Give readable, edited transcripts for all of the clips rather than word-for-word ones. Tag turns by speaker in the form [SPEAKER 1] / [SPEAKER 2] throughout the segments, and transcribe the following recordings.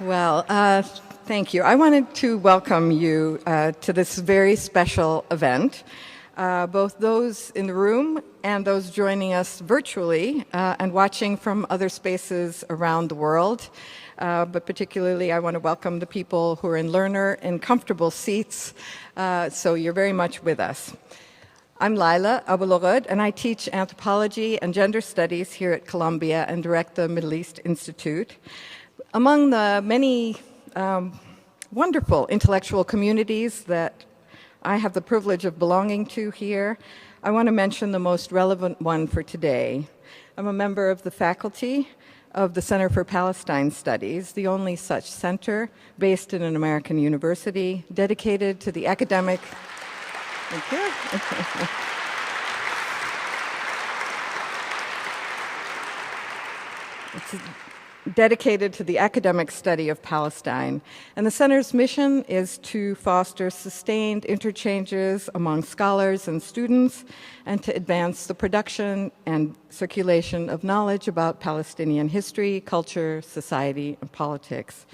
[SPEAKER 1] Well, thank you. I wanted to welcome you to this very special event, both those in the room and those joining us virtually and watching from other spaces around the world. But particularly, I want to welcome the people who are in learner and comfortable seats, so you're very much with us. I'm Laila Abulogod, and I teach anthropology and gender studies here at Columbia and direct the Middle East Institute. Among the many wonderful intellectual communities that I have the privilege of belonging to here, I want to mention the most relevant one for today. I'm a member of the faculty of the Center for Palestine Studies, the only such center based in an American university, dedicated to the academic... Thank you. It's dedicated to the academic study of Palestine. And the center's mission is to foster sustained interchanges among scholars and students and to advance the production and circulation of knowledge about Palestinian history, culture, society, and politics.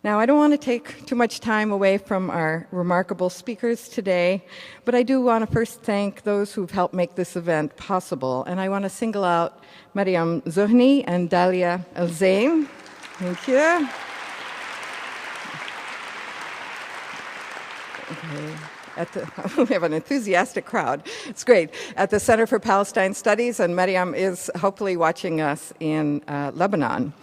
[SPEAKER 1] Now, I don't want to take too much time away from our remarkable speakers today, but I do want to first thank those who've helped make this event possible. And I want to single out Mariam Zuhni and Dalia El-Zain. Thank you. Okay. We have an enthusiastic crowd. It's great. At the Center for Palestine Studies, and Mariam is hopefully watching us in Lebanon.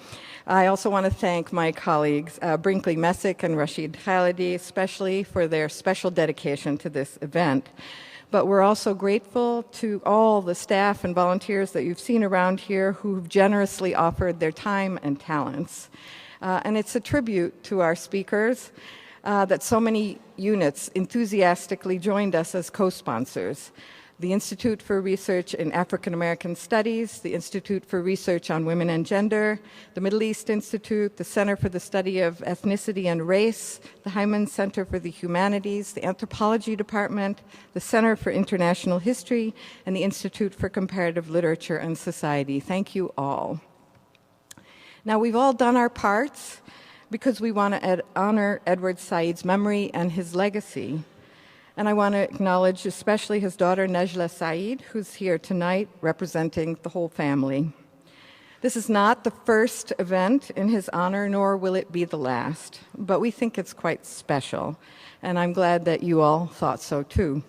[SPEAKER 1] I also want to thank my colleagues, Brinkley Messick and Rashid Khalidi, especially for their special dedication to this event. But we're also grateful to all the staff and volunteers that you've seen around here who've generously offered their time and talents. And it's a tribute to our speakers that so many units enthusiastically joined us as co-sponsors. The Institute for Research in African American Studies, the Institute for Research on Women and Gender, the Middle East Institute, the Center for the Study of Ethnicity and Race, the Hyman Center for the Humanities, the Anthropology Department, the Center for International History, and the Institute for Comparative Literature and Society. Thank you all. Now, we've all done our parts because we want to honor Edward Said's memory and his legacy. And I want to acknowledge especially his daughter, Najla Said, who's here tonight representing the whole family. This is not the first event in his honor, nor will it be the last, but we think it's quite special, and I'm glad that you all thought so too.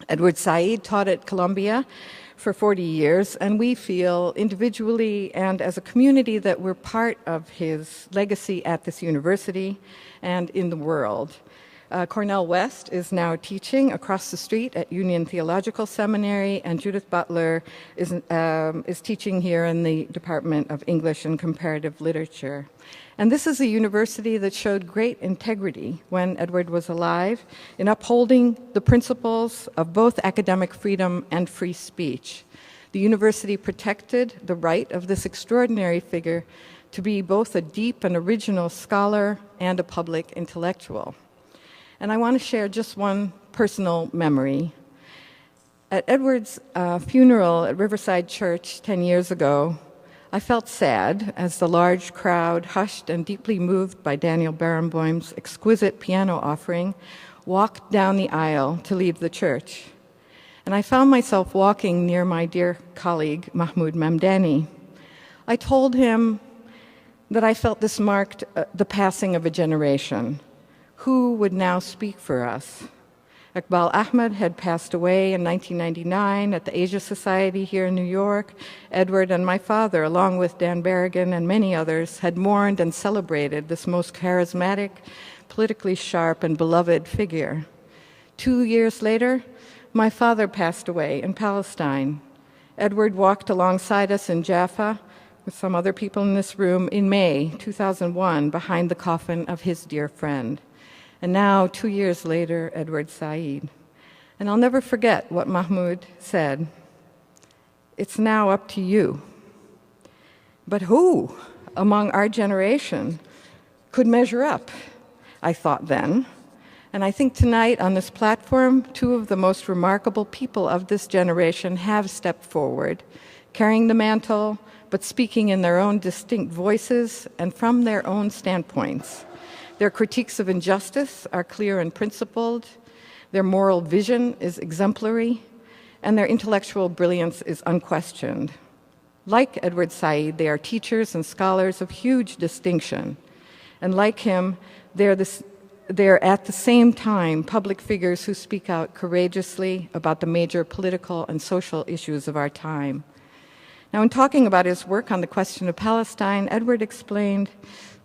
[SPEAKER 1] Edward Said taught at Columbia for 40 years, and we feel individually and as a community that we're part of his legacy at this university and in the world. Cornel West is now teaching across the street at Union Theological Seminary, and Judith Butler is teaching here in the Department of English and Comparative Literature. And this is a university that showed great integrity when Edward was alive in upholding the principles of both academic freedom and free speech. The university protected the right of this extraordinary figure to be both a deep and original scholar and a public intellectual. And I want to share just one personal memory. At Edward's funeral at Riverside Church 10 years ago, I felt sad as the large crowd, hushed and deeply moved by Daniel Barenboim's exquisite piano offering, walked down the aisle to leave the church. And I found myself walking near my dear colleague, Mahmoud Mamdani. I told him that I felt this marked the passing of a generation. Who would now speak for us? Iqbal Ahmed had passed away in 1999 at the Asia Society here in New York. Edward and my father, along with Dan Berrigan and many others, had mourned and celebrated this most charismatic, politically sharp, and beloved figure. 2 years later, my father passed away in Palestine. Edward walked alongside us in Jaffa with some other people in this room in May 2001 behind the coffin of his dear friend. And now, 2 years later, Edward Said. And I'll never forget what Mahmoud said. It's now up to you. But who among our generation could measure up? I thought then. And I think tonight on this platform, two of the most remarkable people of this generation have stepped forward. carrying the mantle, but speaking in their own distinct voices and from their own standpoints. Their critiques of injustice are clear and principled, their moral vision is exemplary, and their intellectual brilliance is unquestioned. Like Edward Said, they are teachers and scholars of huge distinction. And like him, they're at the same time public figures who speak out courageously about the major political and social issues of our time. Now, in talking about his work on the question of Palestine, Edward explained,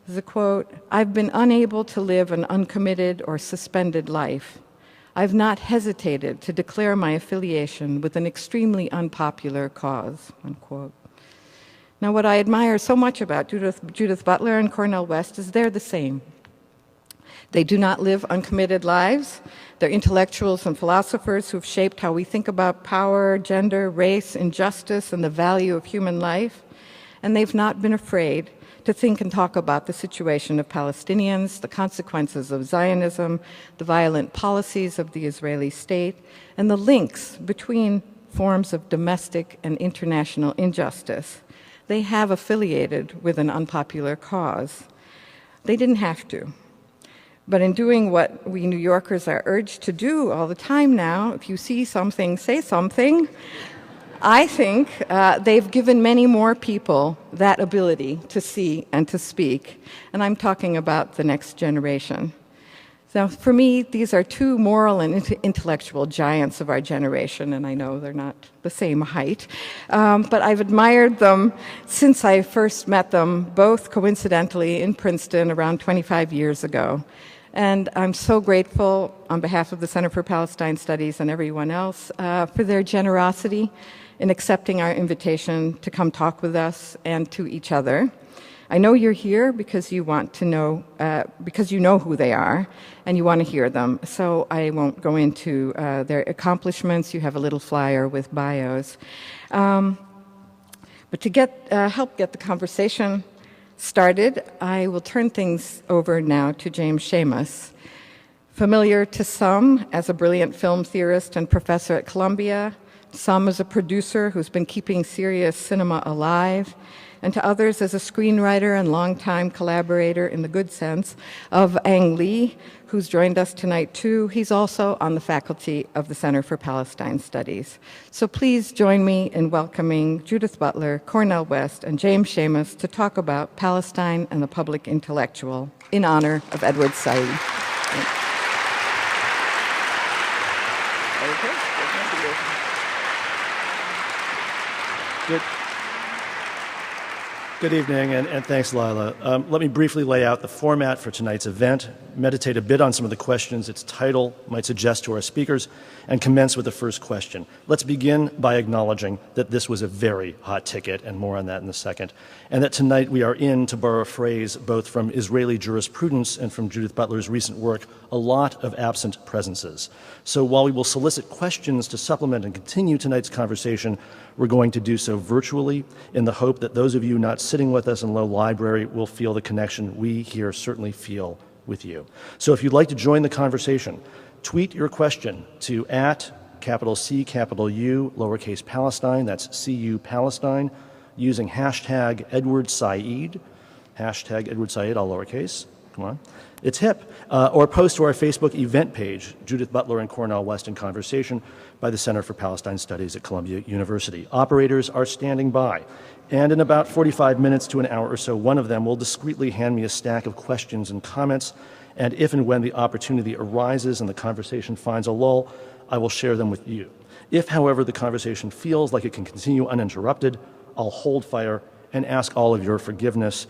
[SPEAKER 1] as a quote, "I've been unable to live an uncommitted or suspended life. I've not hesitated to declare my affiliation with an extremely unpopular cause," unquote. Now, what I admire so much about Judith Butler and Cornel West is they're the same. They do not live uncommitted lives. They're intellectuals and philosophers who've shaped how we think about power, gender, race, injustice, and the value of human life. And they've not been afraid to think and talk about the situation of Palestinians, the consequences of Zionism, the violent policies of the Israeli state, and the links between forms of domestic and international injustice. They have affiliated with an unpopular cause. They didn't have to. But in doing what we New Yorkers are urged to do all the time now, if you see something, say something, I think they've given many more people that ability to see and to speak. And I'm talking about the next generation. Now, for me, these are two moral and intellectual giants of our generation, and I know they're not the same height, but I've admired them since I first met them, both coincidentally in Princeton around 25 years ago. And I'm so grateful on behalf of the Center for Palestine Studies and everyone else for their generosity in accepting our invitation to come talk with us and to each other. I know you're here because you want to know, because you know who they are and you want to hear them. So I won't go into their accomplishments. You have a little flyer with bios. But to help get the conversation started, I will turn things over now to James Seamus. Familiar to some as a brilliant film theorist and professor at Columbia, some as a producer who's been keeping serious cinema alive, and to others as a screenwriter and longtime collaborator in the good sense of Ang Lee, who's joined us tonight too. He's also on the faculty of the Center for Palestine Studies. So please join me in welcoming Judith Butler, Cornel West, and James Seamus to talk about Palestine and the public intellectual in honor of Edward Said.
[SPEAKER 2] Good evening, and thanks, Lila. Let me briefly lay out the format for tonight's event, meditate a bit on some of the questions its title might suggest to our speakers, and commence with the first question. Let's begin by acknowledging that this was a very hot ticket, and more on that in a second, and that tonight we are in, to borrow a phrase both from Israeli jurisprudence and from Judith Butler's recent work, a lot of absent presences. So while we will solicit questions to supplement and continue tonight's conversation, we're going to do so virtually in the hope that those of you not sitting with us in Low Library will feel the connection we here certainly feel with you. So if you'd like to join the conversation, tweet your question to @CU, lowercase Palestine, that's CU Palestine, using hashtag Edward Said, all lowercase, come on. It's hip. Or post to our Facebook event page, Judith Butler and Cornel West in Conversation by the Center for Palestine Studies at Columbia University. Operators are standing by, and in about 45 minutes to an hour or so, one of them will discreetly hand me a stack of questions and comments, and if and when the opportunity arises and the conversation finds a lull, I will share them with you. If, however, the conversation feels like it can continue uninterrupted, I'll hold fire and ask all of your forgiveness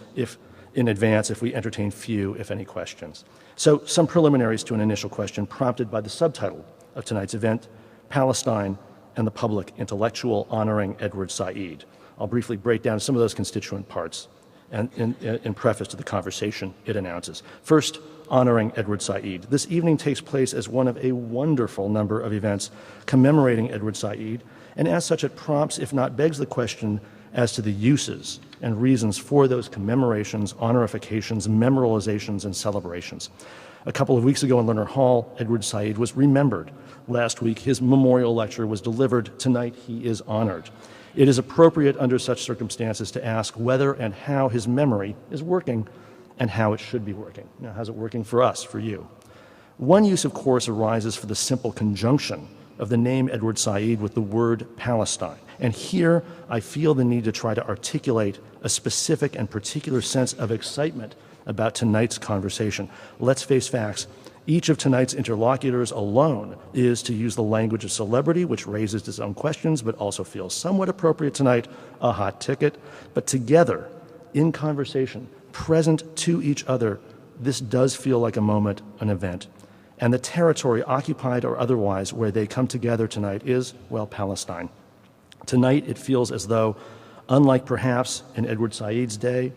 [SPEAKER 2] in advance if we entertain few, if any, questions. So some preliminaries to an initial question prompted by the subtitle of tonight's event, Palestine and the Public Intellectual Honoring Edward Said. I'll briefly break down some of those constituent parts and in preface to the conversation it announces. First, honoring Edward Said. This evening takes place as one of a wonderful number of events commemorating Edward Said, and as such it prompts, if not begs, the question as to the uses and reasons for those commemorations, honorifications, memorializations, and celebrations. A couple of weeks ago in Lerner Hall, Edward Said was remembered. Last week, his memorial lecture was delivered. Tonight, he is honored. It is appropriate under such circumstances to ask whether and how his memory is working and how it should be working. Now, how's it working for us, for you? One use, of course, arises for the simple conjunction of the name Edward Said with the word Palestine. And here I feel the need to try to articulate a specific and particular sense of excitement about tonight's conversation. Let's face facts. Each of tonight's interlocutors alone is, to use the language of celebrity, which raises its own questions but also feels somewhat appropriate tonight, a hot ticket. But together, in conversation, present to each other, this does feel like a moment, an event. And the territory, occupied or otherwise, where they come together tonight is, well, Palestine. Tonight, it feels as though, unlike perhaps in Edward Said's day,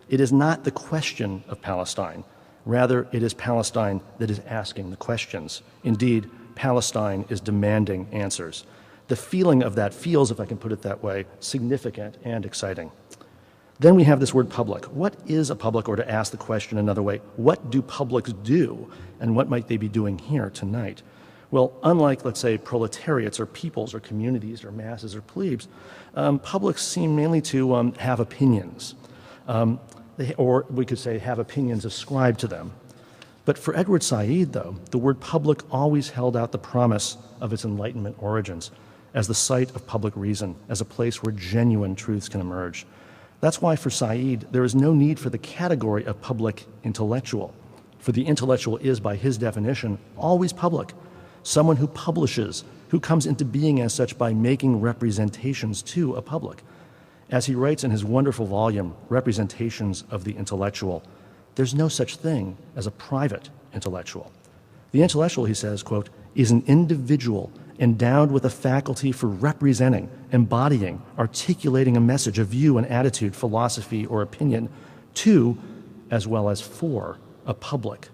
[SPEAKER 2] it is not the question of Palestine. Rather, it is Palestine that is asking the questions. Indeed, Palestine is demanding answers. The feeling of that feels, if I can put it that way, significant and exciting. Then we have this word public. What is a public, or to ask the question another way, what do publics do, and what might they be doing here tonight? Well, unlike, let's say, proletariats or peoples or communities or masses or plebes, publics seem mainly to have opinions. Or we could say have opinions ascribed to them. But for Edward Said, though, the word public always held out the promise of its Enlightenment origins as the site of public reason, as a place where genuine truths can emerge. That's why for Said, there is no need for the category of public intellectual, for the intellectual is, by his definition, always public, someone who publishes, who comes into being as such by making representations to a public. As he writes in his wonderful volume, Representations of the Intellectual, there's no such thing as a private intellectual. The intellectual, he says, quote, is an individual endowed with a faculty for representing, embodying, articulating a message, a view, an attitude, philosophy, or opinion to, as well as for, a public.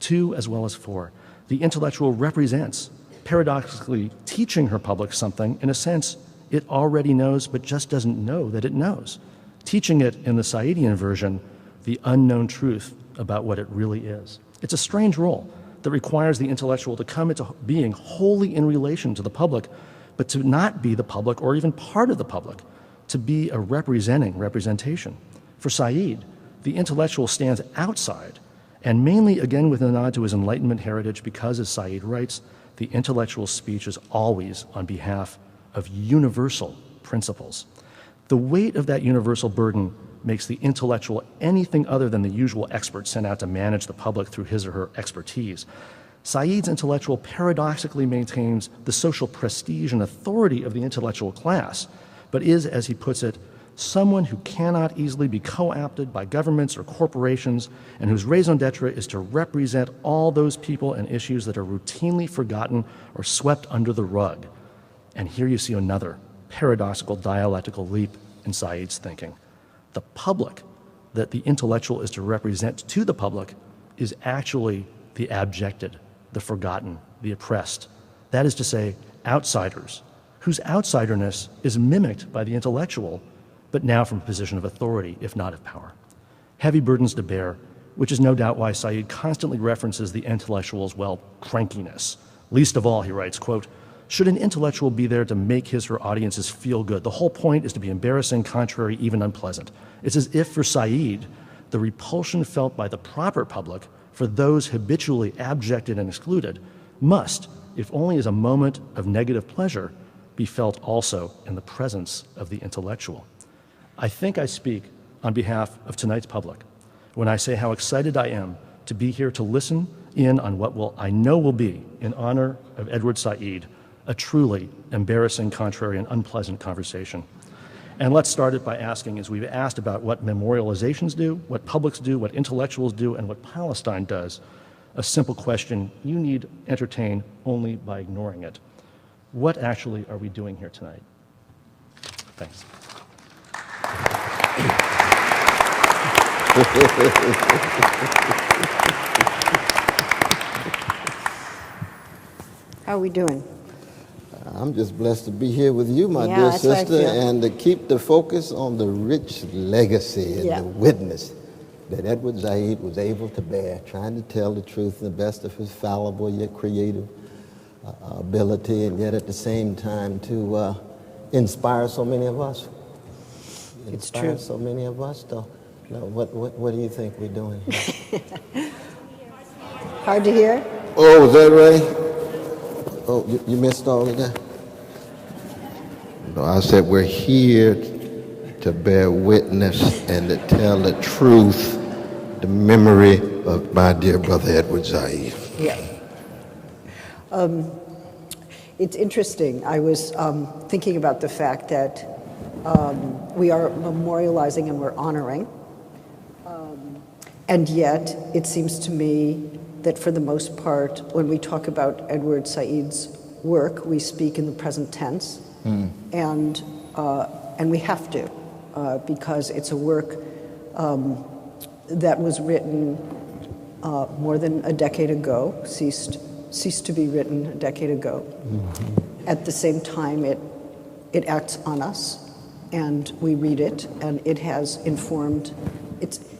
[SPEAKER 2] To, as well as for. The intellectual represents, paradoxically teaching her public something, in a sense, it already knows, but just doesn't know that it knows. Teaching it, in the Saidian version, the unknown truth about what it really is. It's a strange role that requires the intellectual to come into being wholly in relation to the public, but to not be the public or even part of the public, to be a representation. For Said, the intellectual stands outside, and mainly, again, with a nod to his Enlightenment heritage, because, as Said writes, the intellectual speech is always on behalf of universal principles. The weight of that universal burden makes the intellectual anything other than the usual expert sent out to manage the public through his or her expertise. Said's intellectual paradoxically maintains the social prestige and authority of the intellectual class, but is, as he puts it, someone who cannot easily be co-opted by governments or corporations, and whose raison d'etre is to represent all those people and issues that are routinely forgotten or swept under the rug. And here you see another paradoxical dialectical leap in Said's thinking. The public that the intellectual is to represent to the public is actually the abjected, the forgotten, the oppressed. That is to say, outsiders, whose outsiderness is mimicked by the intellectual, but now from a position of authority, if not of power. Heavy burdens to bear, which is no doubt why Said constantly references the intellectual's, well, crankiness. Least of all, he writes, quote, should an intellectual be there to make his or her audiences feel good? The whole point is to be embarrassing, contrary, even unpleasant. It's as if for Said, the repulsion felt by the proper public for those habitually abjected and excluded must, if only as a moment of negative pleasure, be felt also in the presence of the intellectual. I think I speak on behalf of tonight's public when I say how excited I am to be here to listen in on what I know will be, in honor of Edward Said, a truly embarrassing, contrary, and unpleasant conversation. And let's start it by asking, as we've asked about what memorializations do, what publics do, what intellectuals do, and what Palestine does, a simple question you need entertain only by ignoring it. What actually are we doing here tonight? Thanks.
[SPEAKER 3] How are we doing?
[SPEAKER 4] I'm just blessed to be here with you, my
[SPEAKER 3] Yeah,
[SPEAKER 4] dear
[SPEAKER 3] that's what I
[SPEAKER 4] sister,
[SPEAKER 3] feel.
[SPEAKER 4] and to keep the focus on the rich legacy and
[SPEAKER 3] Yeah.
[SPEAKER 4] the witness that Edward Said was able to bear, trying to tell the truth in the best of his fallible yet creative ability, and yet at the same time to inspires so many of us.
[SPEAKER 3] It's true.
[SPEAKER 4] Inspires so many of us, though. No, what do you think we're doing here?
[SPEAKER 3] Hard to hear?
[SPEAKER 4] Oh, is that right? Oh, you missed all of that? No, I said we're here to bear witness and to tell the truth, the memory of my dear brother Edward Said.
[SPEAKER 3] Yeah. It's interesting. I was thinking about the fact that we are memorializing and we're honoring. And yet, it seems to me that for the most part, when we talk about Edward Said's work, we speak in the present tense. And we have to, because it's a work that was written more than a decade ago, ceased to be written a decade ago. At the same time, it acts on us, and we read it, and it has informed.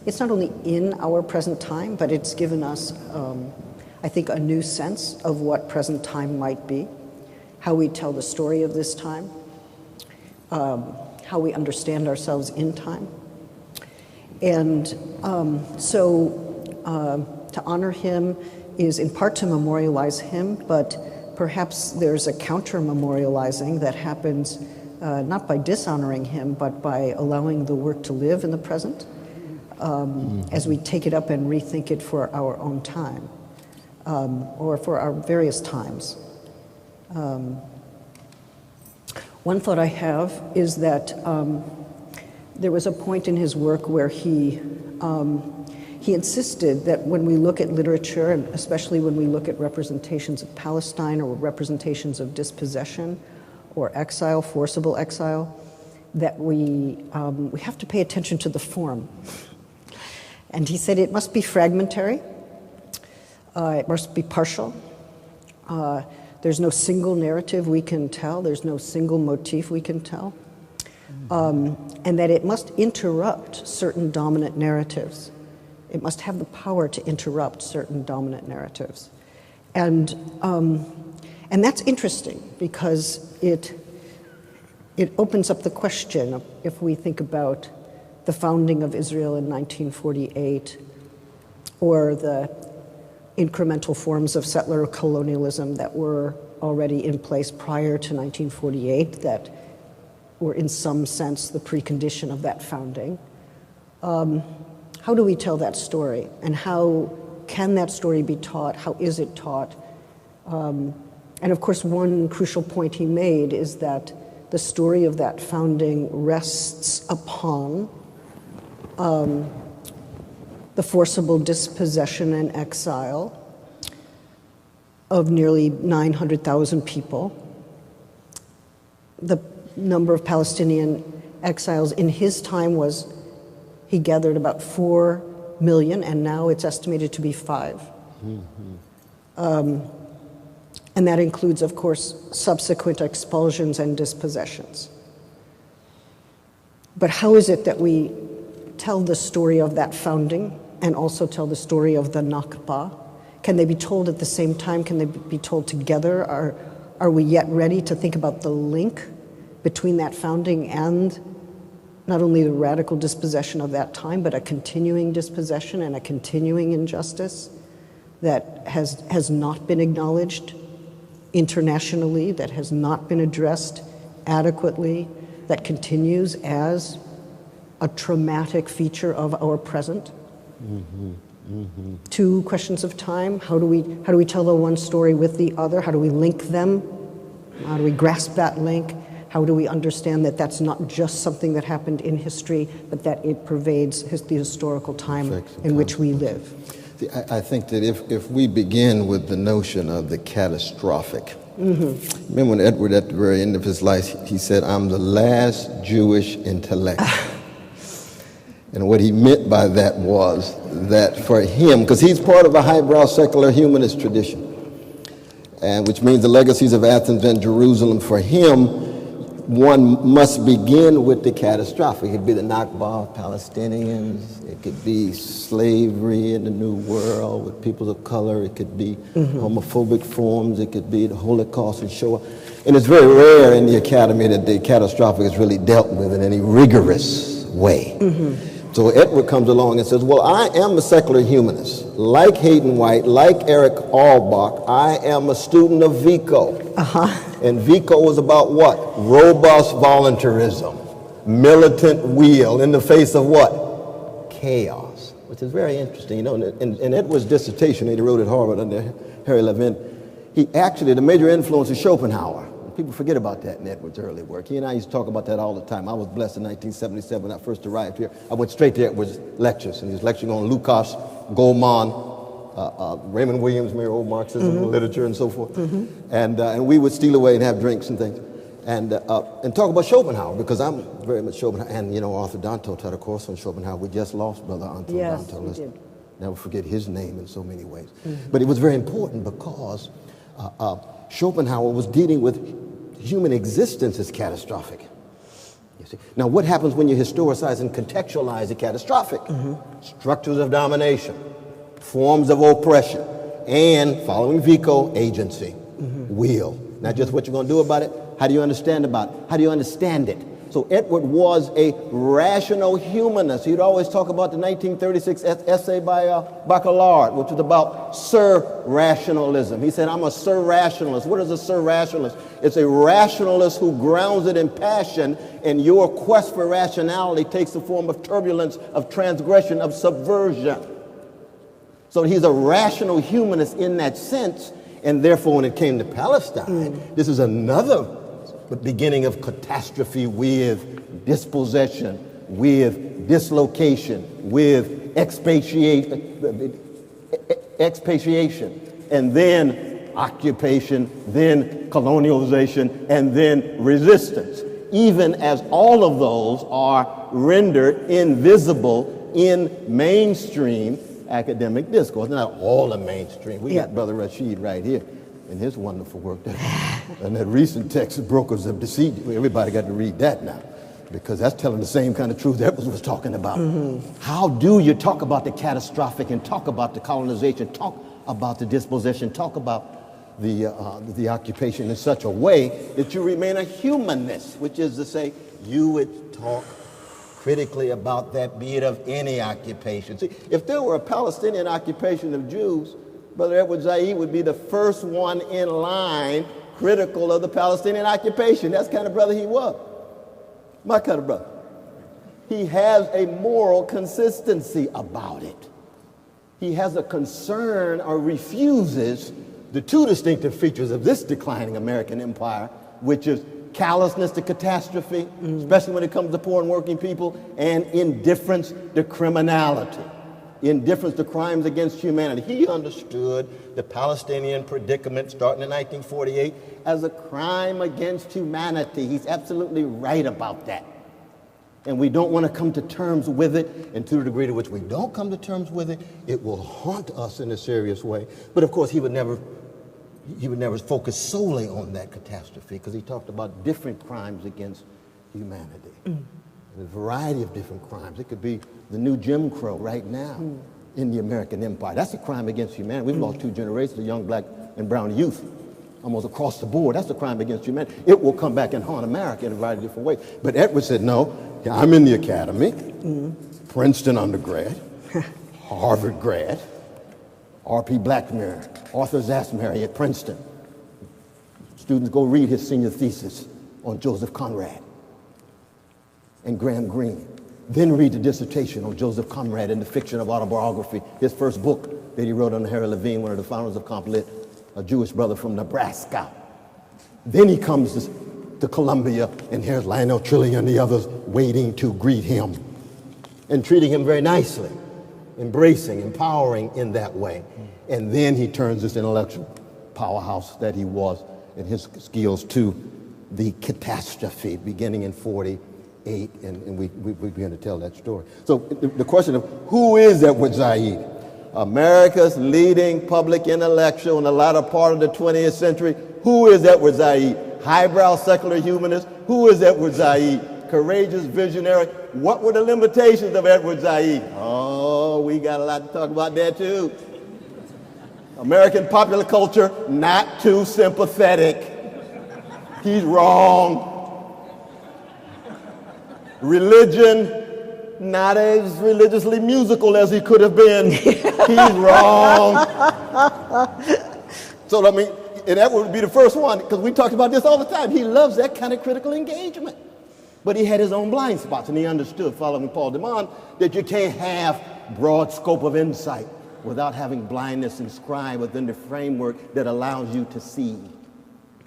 [SPEAKER 3] It's not only in our present time, but it's given us, I think, a new sense of what present time might be, how we tell the story of this time, how we understand ourselves in time. And to honor him is in part to memorialize him, but perhaps there's a counter-memorializing that happens not by dishonoring him, but by allowing the work to live in the present as we take it up and rethink it for our own time, or for our various times. One thought I have is that there was a point in his work where he insisted that when we look at literature, and especially when we look at representations of Palestine or representations of dispossession or exile, forcible exile, that we have to pay attention to the form. And he said it must be fragmentary, it must be partial. There's no single narrative we can tell, there's no single motif we can tell, and that it must interrupt certain dominant narratives. It must have the power to interrupt certain dominant narratives. And that's interesting because it opens up the question of, if we think about the founding of Israel in 1948, or the incremental forms of settler colonialism that were already in place prior to 1948, that were in some sense the precondition of that founding. How do we tell that story? And how can that story be taught? How is it taught? And of course, one crucial point he made is that the story of that founding rests upon the forcible dispossession and exile of nearly 900,000 people. The number of Palestinian exiles in his time was, he gathered about 4 million, and now it's estimated to be 5. And that includes, of course, subsequent expulsions and dispossessions. But how is it that we tell the story of that founding and also tell the story of the Nakba? Can they be told at the same time? Can they be told together? Are we yet ready to think about the link between that founding and not only the radical dispossession of that time, but a continuing dispossession and a continuing injustice that has not been acknowledged internationally, that has not been addressed adequately, that continues as a traumatic feature of our present? Two questions of time. How do we tell the one story with the other? How do we link them? How do we grasp that link? How do we understand that that's not just something that happened in history, but that it pervades the historical time in which we live?
[SPEAKER 4] I think that if we begin with the notion of the catastrophic, remember when Edward, at the very end of his life, he said, "I'm the last Jewish intellectual." And what he meant by that was that for him, because he's part of a highbrow secular humanist tradition, and which means the legacies of Athens and Jerusalem, for him, one must begin with the catastrophic. It could be the Nakba of Palestinians. It could be slavery in the New World with people of color. It could be homophobic forms. It could be the Holocaust and Shoah. And it's very rare in the academy that the catastrophic is really dealt with in any rigorous way. So Edward comes along and says, well, I am a secular humanist. Like Hayden White, like Eric Albach, I am a student of Vico. And Vico was about what? Robust voluntarism, militant will in the face of what? Chaos, which is very interesting. You know, in Edward's dissertation, he wrote at Harvard under Harry Levin, he actually, the major influence is Schopenhauer. People forget about that in Edward's early work. He and I used to talk about that all the time. I was blessed in 1977 when I first arrived here. I went straight to Edward's lectures, and he was lecturing on Lukács, Goleman, Raymond Williams, mere old Marxism, literature, and so forth. And we would steal away and have drinks and things, and talk about Schopenhauer, because I'm very much Schopenhauer. And you know, Arthur Danto taught a course on Schopenhauer. We just lost Brother Arthur Danto. Let's never forget his name in so many ways. But it was very important because Schopenhauer was dealing with human existence as catastrophic. You see? Now, what happens when you historicize and contextualize the catastrophic? Structures of domination, forms of oppression, and, following Vico, agency, will. Not just what you're going to do about it, how do you understand about it? How do you understand it? So Edward was a rational humanist. He'd always talk about the 1936 essay by Bachelard, which was about sur-rationalism. He said, I'm a sur-rationalist. What is a sur-rationalist? It's a rationalist who grounds it in passion, and your quest for rationality takes the form of turbulence, of transgression, of subversion. So he's a rational humanist in that sense, and therefore when it came to Palestine, this is another beginning of catastrophe with dispossession, with dislocation, with expatriation, and then occupation, then colonialization, and then resistance, even as all of those are rendered invisible in mainstream academic discourse. Not all the mainstream. We got Brother Rashid right here in his wonderful work and that recent text, Brokers of Deceit. Everybody got to read that now, because that's telling the same kind of truth that was talking about. How do you talk about the catastrophic and talk about the colonization, talk about the dispossession, talk about the occupation in such a way that you remain a humanist, which is to say you would talk critically about that, be it of any occupation. See, if there were a Palestinian occupation of Jews, Brother Edward Said would be the first one in line critical of the Palestinian occupation. That's the kind of brother he was. My kind of brother. He has a moral consistency about it. He has a concern or refuses the two distinctive features of this declining American empire, which is callousness to catastrophe, especially when it comes to poor and working people, and indifference to criminality. Indifference to crimes against humanity. He understood the Palestinian predicament starting in 1948 as a crime against humanity. He's absolutely right about that. And we don't want to come to terms with it, and to the degree to which we don't come to terms with it, it will haunt us in a serious way. But of course, he would never focus solely on that catastrophe, because he talked about different crimes against humanity. A variety of different crimes. It could be the new Jim Crow right now in the American empire. That's a crime against humanity. We've lost two generations of young black and brown youth almost across the board. That's a crime against humanity. It will come back and haunt America in a variety of different ways. But Edward said, no, I'm in the academy, Princeton undergrad, Harvard grad, R.P. Blackmere, Arthur Zasmary at Princeton. Students go read his senior thesis on Joseph Conrad and Graham Greene. Then read the dissertation on Joseph Conrad and the fiction of autobiography, his first book that he wrote under Harry Levine, one of the founders of Comp Lit, a Jewish brother from Nebraska. Then he comes to Columbia, and here's Lionel Trilling and the others waiting to greet him and treating him very nicely, embracing, empowering in that way. And then he turns this intellectual powerhouse that he was and his skills to the catastrophe beginning in 48, and we begin to tell that story. So the question of who is Edward Said? America's leading public intellectual in the latter part of the 20th century. Who is Edward Said? Highbrow secular humanist Who is Edward Said? Courageous, visionary. What were the limitations of Edward Said? Oh, we got a lot to talk about that too. American popular culture, not too sympathetic. He's wrong. Religion, not as religiously musical as he could have been. He's wrong. So, I mean, and that would be the first one, because we talked about this all the time. He loves that kind of critical engagement. But he had his own blind spots, and he understood, following Paul DeMond, that you can't have broad scope of insight without having blindness inscribed within the framework that allows you to see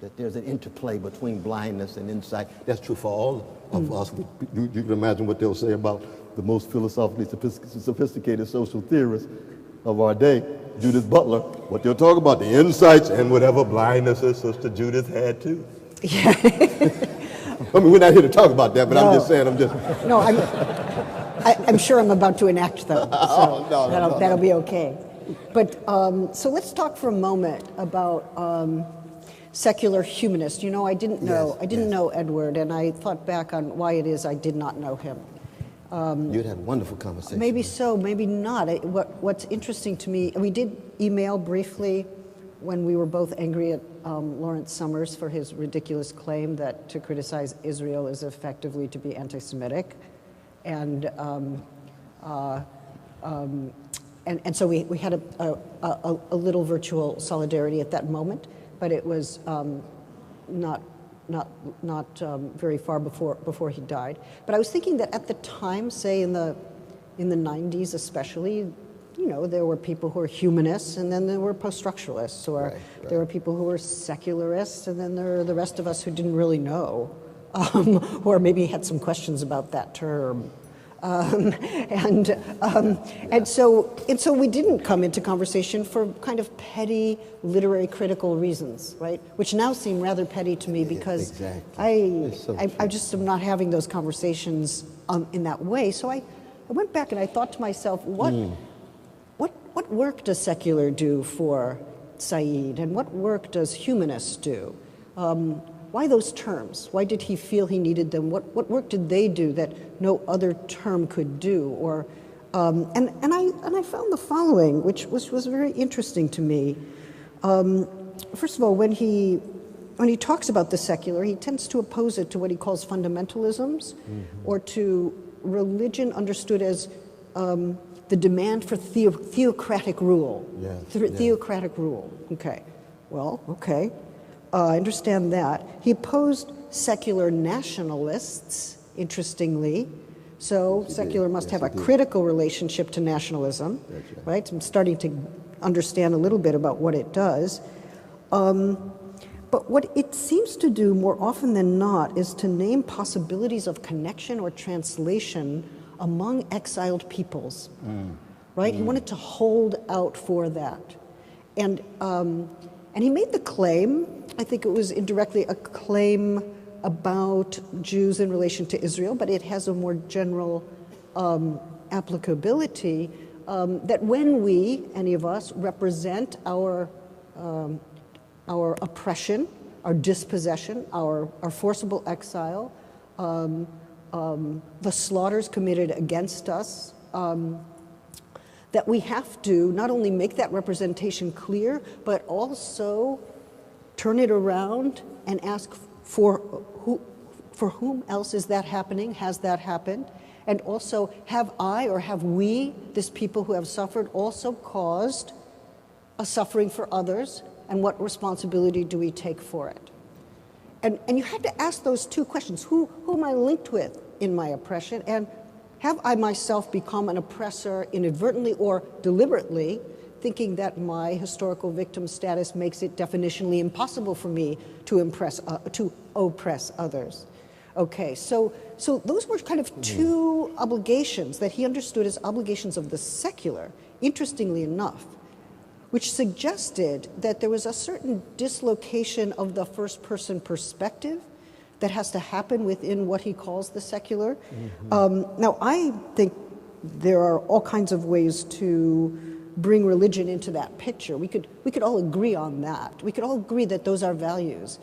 [SPEAKER 4] that there's an interplay between blindness and insight. That's true for all of us. You can imagine what they'll say about the most philosophically sophisticated social theorists of our day, Judith Butler, what they'll talk about, the insights and whatever blindnesses Sister Judith had too.
[SPEAKER 3] Yeah.
[SPEAKER 4] I mean, we're not here to talk about that, but
[SPEAKER 3] No.
[SPEAKER 4] I'm just saying,
[SPEAKER 3] No, I'm sure I'm about to enact them, so
[SPEAKER 4] Oh, no,
[SPEAKER 3] that'll be okay. But so let's talk for a moment about secular humanists. You know, I didn't know Edward, and I thought back on why it is I did not know him.
[SPEAKER 4] You'd had a wonderful conversation.
[SPEAKER 3] Maybe so, maybe not. What's interesting to me, we did email briefly when we were both angry at Lawrence Summers for his ridiculous claim that to criticize Israel is effectively to be anti-Semitic. And so we had a little virtual solidarity at that moment, but it was not very far before he died. But I was thinking that at the time, say in the 90s especially, you know, there were people who were humanists, and then there were post-structuralists, or
[SPEAKER 4] Right.
[SPEAKER 3] there were people who were secularists, and then there are the rest of us who didn't really know, or maybe had some questions about that term. And so we didn't come into conversation for kind of petty literary critical reasons, right? Which now seem rather petty to me because
[SPEAKER 4] Exactly.
[SPEAKER 3] I just am not having those conversations in that way. So I went back and I thought to myself, what work does secular do for Said, and what work does humanist do? Why those terms? Why did he feel he needed them? What work did they do that no other term could do? Or and I found the following, which was very interesting to me. First of all, when he talks about the secular, he tends to oppose it to what he calls fundamentalisms, or to religion understood as the demand for theocratic rule. Theocratic rule. Okay. Well, okay. I understand that. He opposed secular nationalists, interestingly. So secular must have a critical relationship to nationalism, right? I'm starting to understand a little bit about what it does. But what it seems to do more often than not is to name possibilities of connection or translation among exiled peoples, right? He wanted to hold out for that. And he made the claim, I think it was indirectly a claim about Jews in relation to Israel, but it has a more general applicability, that when we, any of us, represent our oppression, our dispossession, our forcible exile, the slaughters committed against us, that we have to not only make that representation clear, but also turn it around and ask for whom else is that happening? Has that happened? And also, have I or have we, this people who have suffered, also caused a suffering for others? And what responsibility do we take for it? And you had to ask those two questions. Who am I linked with in my oppression? And have I myself become an oppressor inadvertently or deliberately, thinking that my historical victim status makes it definitionally impossible for me to oppress others? Okay, so those were kind of two obligations that he understood as obligations of the secular, interestingly enough, which suggested that there was a certain dislocation of the first-person perspective that has to happen within what he calls the secular. Now, I think there are all kinds of ways to bring religion into that picture. We could all agree on that. We could all agree that those are values.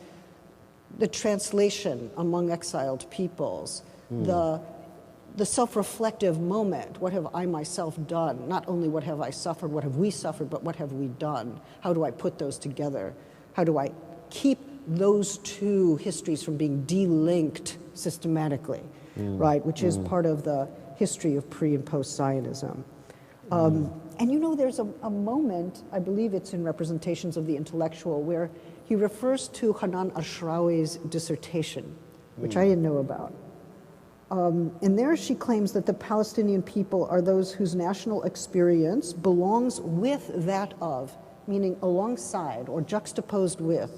[SPEAKER 3] the translation among exiled peoples, the self-reflective moment. What have I myself done? Not only what have I suffered, what have we suffered, but what have we done? How do I put those together? How do I keep those two histories from being delinked systematically, right? Which is part of the history of pre- and post-Zionism. And you know, there's a moment, I believe it's in Representations of the Intellectual, where he refers to Hanan Ashrawi's dissertation, which I didn't know about. And there she claims that the Palestinian people are those whose national experience belongs with that of, meaning alongside or juxtaposed with,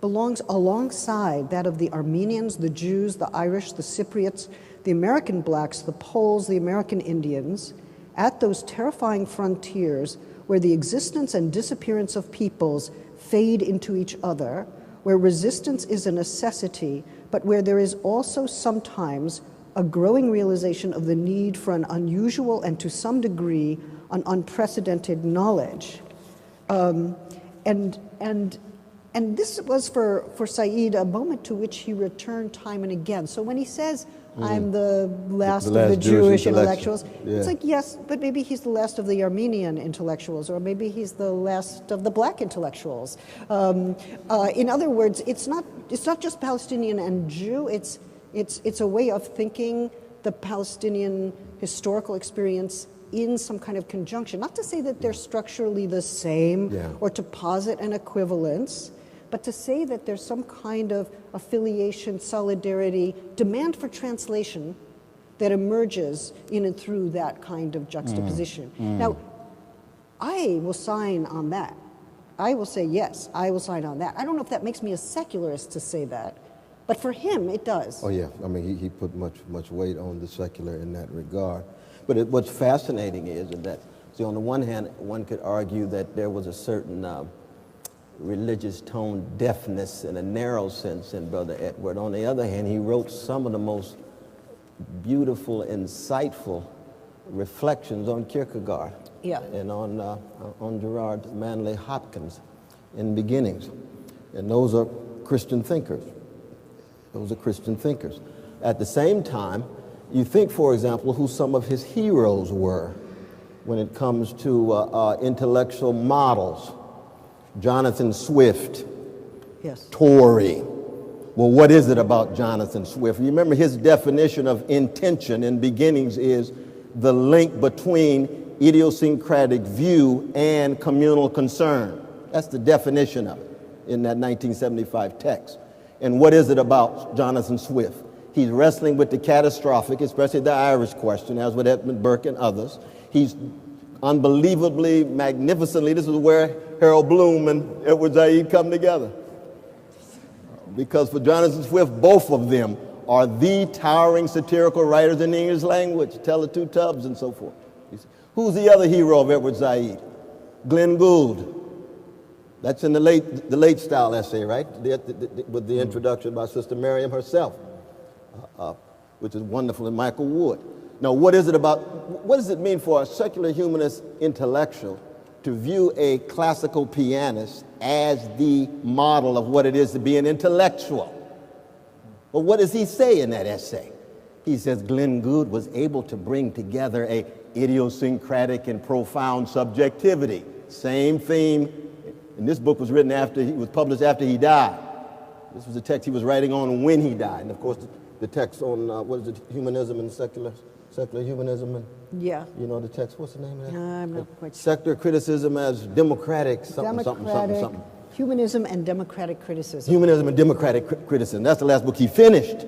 [SPEAKER 3] belongs alongside that of the Armenians, the Jews, the Irish, the Cypriots, the American blacks, the Poles, the American Indians, at those terrifying frontiers where the existence and disappearance of peoples fade into each other, where resistance is a necessity, but where there is also sometimes a growing realization of the need for an unusual and to some degree an unprecedented knowledge. And this was for Said a moment to which he returned time and again. So when he says, I'm the last of the Jewish intellectuals, it's like, yes, but maybe he's the last of the Armenian intellectuals, or maybe he's the last of the black intellectuals. In other words, it's not just Palestinian and Jew, it's a way of thinking the Palestinian historical experience in some kind of conjunction. Not to say that they're structurally the same or to posit an equivalence, but to say that there's some kind of affiliation, solidarity, demand for translation that emerges in and through that kind of juxtaposition. Now, I will sign on that. I will say, yes, I will sign on that. I don't know if that makes me a secularist to say that, but for him, it does.
[SPEAKER 4] Oh, yeah. I mean, he put much weight on the secular in that regard. But what's fascinating is that, see, on the one hand, one could argue that there was a certain religious tone deafness in a narrow sense in Brother Edward. On the other hand, he wrote some of the most beautiful, insightful reflections on Kierkegaard and on Gerard Manley Hopkins in Beginnings. And those are Christian thinkers. Those are Christian thinkers. At the same time, you think, for example, who some of his heroes were when it comes to intellectual models. Jonathan Swift, Tory. Well, what is it about Jonathan Swift? You remember his definition of intention in Beginnings is the link between idiosyncratic view and communal concern. That's the definition of it in that 1975 text. And what is it about Jonathan Swift? He's wrestling with the catastrophic, especially the Irish question, as with Edmund Burke and others. He's unbelievably, magnificently, this is where Harold Bloom and Edward Said come together. Because for Jonathan Swift, both of them are the towering satirical writers in the English language, Tell the Two Tubs and so forth. Who's the other hero of Edward Said? Glenn Gould. That's in the late style essay, right? With the introduction by Sister Miriam herself, which is wonderful, and Michael Wood. Now, what does it mean for a secular humanist intellectual to view a classical pianist as the model of what it is to be an intellectual? Well, what does he say in that essay? He says Glenn Gould was able to bring together a idiosyncratic and profound subjectivity. Same theme. And this book was written published after he died. This was a text he was writing on when he died. And of course, the text on, what is it, humanism and secular humanism? And, you know the text, what's the name of that?
[SPEAKER 3] I'm not quite sure.
[SPEAKER 4] Secular criticism as democratic, something.
[SPEAKER 3] Humanism and democratic criticism.
[SPEAKER 4] Humanism and democratic criticism. That's the last book he finished.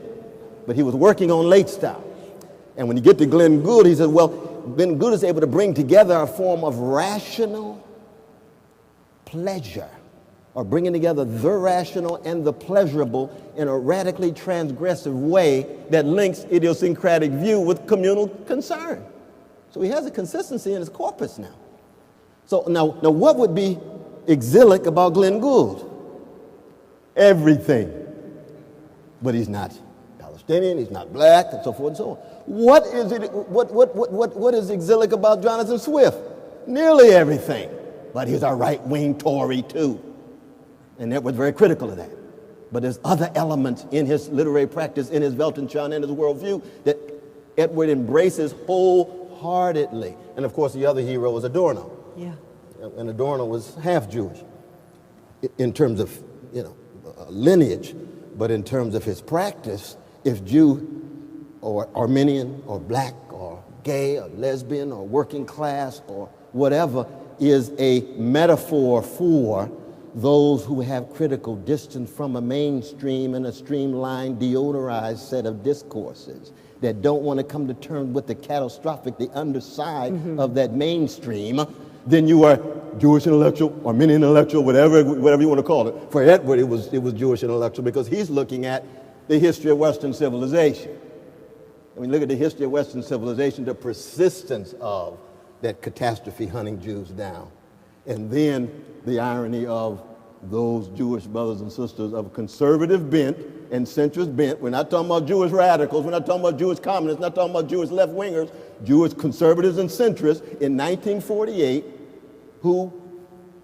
[SPEAKER 4] But he was working on late style. And when you get to Glenn Gould, he says, well, Glenn Gould is able to bring together a form of rational pleasure, or bringing together the rational and the pleasurable in a radically transgressive way that links idiosyncratic view with communal concern. So he has a consistency in his corpus now. So now what would be exilic about Glenn Gould? Everything. But he's not Palestinian, he's not black, and so forth and so on. What is exilic about Jonathan Swift? Nearly everything. But he's a right-wing Tory too. And that was very critical of that. But there's other elements in his literary practice, in his Weltanschauung, in his worldview that Edward embraces wholeheartedly. And of course, the other hero was Adorno.
[SPEAKER 3] Yeah.
[SPEAKER 4] And Adorno was half Jewish in terms of, lineage, but in terms of his practice, if Jew or Armenian or black or gay or lesbian or working class or whatever is a metaphor for those who have critical distance from a mainstream and a streamlined, deodorized set of discourses that don't want to come to terms with the catastrophic, the underside of that mainstream, then you are Jewish intellectual, Armenian intellectual, whatever you want to call it. For Edward, it was Jewish intellectual because he's looking at the history of Western civilization. I mean, look at the history of Western civilization, the persistence of that catastrophe hunting Jews down. And then the irony of those Jewish brothers and sisters of conservative bent and centrist bent. We're not talking about Jewish radicals. We're not talking about Jewish communists. We're not talking about Jewish left-wingers. Jewish conservatives and centrists in 1948 who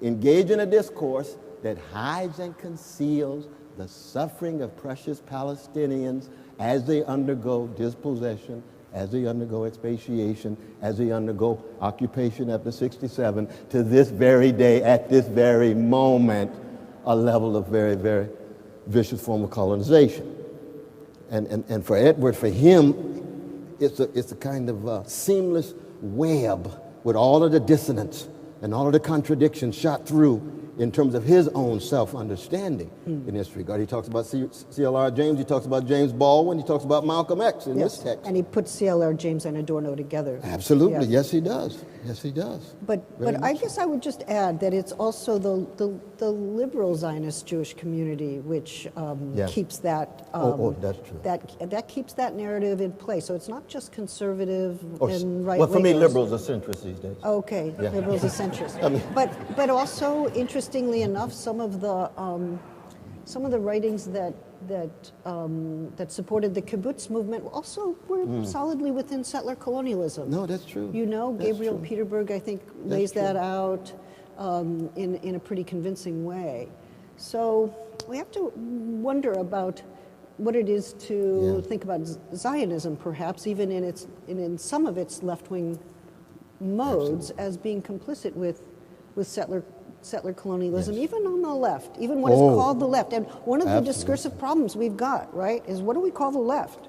[SPEAKER 4] engage in a discourse that hides and conceals the suffering of precious Palestinians as they undergo dispossession, as they undergo expatiation, as they undergo occupation after 67, to this very day, at this very moment, a level of very, very vicious form of colonization. And for Edward, for him, it's a kind of seamless web with all of the dissonance and all of the contradictions shot through in terms of his own self-understanding in this regard. He talks about C.L.R. James, he talks about James Baldwin, he talks about Malcolm X in this text.
[SPEAKER 3] And he puts C.L.R. James and Adorno together.
[SPEAKER 4] Absolutely, yes he does. Yes he does.
[SPEAKER 3] But I guess I would just add that it's also the liberal Zionist Jewish community which keeps that
[SPEAKER 4] that's true.
[SPEAKER 3] that keeps that narrative in place. So it's not just conservative and right-wingers.
[SPEAKER 4] Well, for me, liberals are centrists these days.
[SPEAKER 3] Okay,
[SPEAKER 4] Yeah.
[SPEAKER 3] liberals are centrist. But also, interestingly enough, some of the writings that supported the kibbutz movement also were solidly within settler colonialism.
[SPEAKER 4] No, that's true.
[SPEAKER 3] Gabriel Peterberg, I think, lays that out in a pretty convincing way. So we have to wonder about what it is to think about Zionism, perhaps, even in some of its left-wing modes, as being complicit with settler colonialism, even on the left, even what is called the left. And one of the discursive problems we've got, right, is what do we call the left?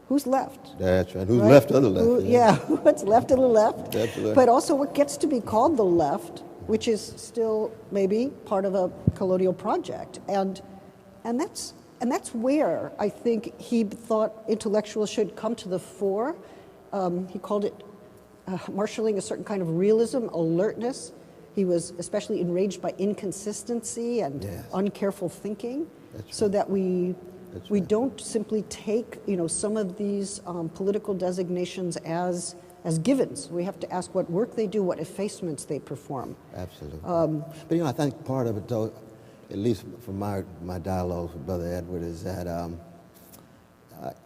[SPEAKER 3] Who's left?
[SPEAKER 4] That's right. Who's left of the left?
[SPEAKER 3] What's left of the left?
[SPEAKER 4] Absolutely.
[SPEAKER 3] But also what gets to be called the left, which is still maybe part of a colonial project. And that's where I think he thought intellectuals should come to the fore. He called it marshaling a certain kind of realism, alertness. He was especially enraged by inconsistency and uncareful thinking, so that we don't simply take some of these political designations as givens. We have to ask what work they do, what effacements they perform.
[SPEAKER 4] Absolutely. But I think part of it, though, at least from my dialogues with Brother Edward, is that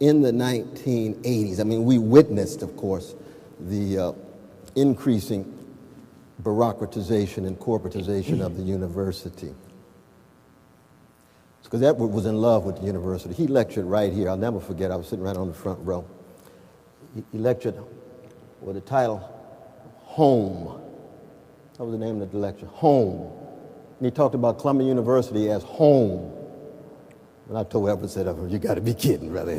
[SPEAKER 4] in the 1980s, I mean, we witnessed, of course, the increasing bureaucratization and corporatization of the university. Because Edward was in love with the university. He lectured right here. I'll never forget, I was sitting right on the front row. He lectured with the title, Home. That was the name of the lecture, Home. And he talked about Columbia University as home. And I told Edward, said, you got to be kidding, brother.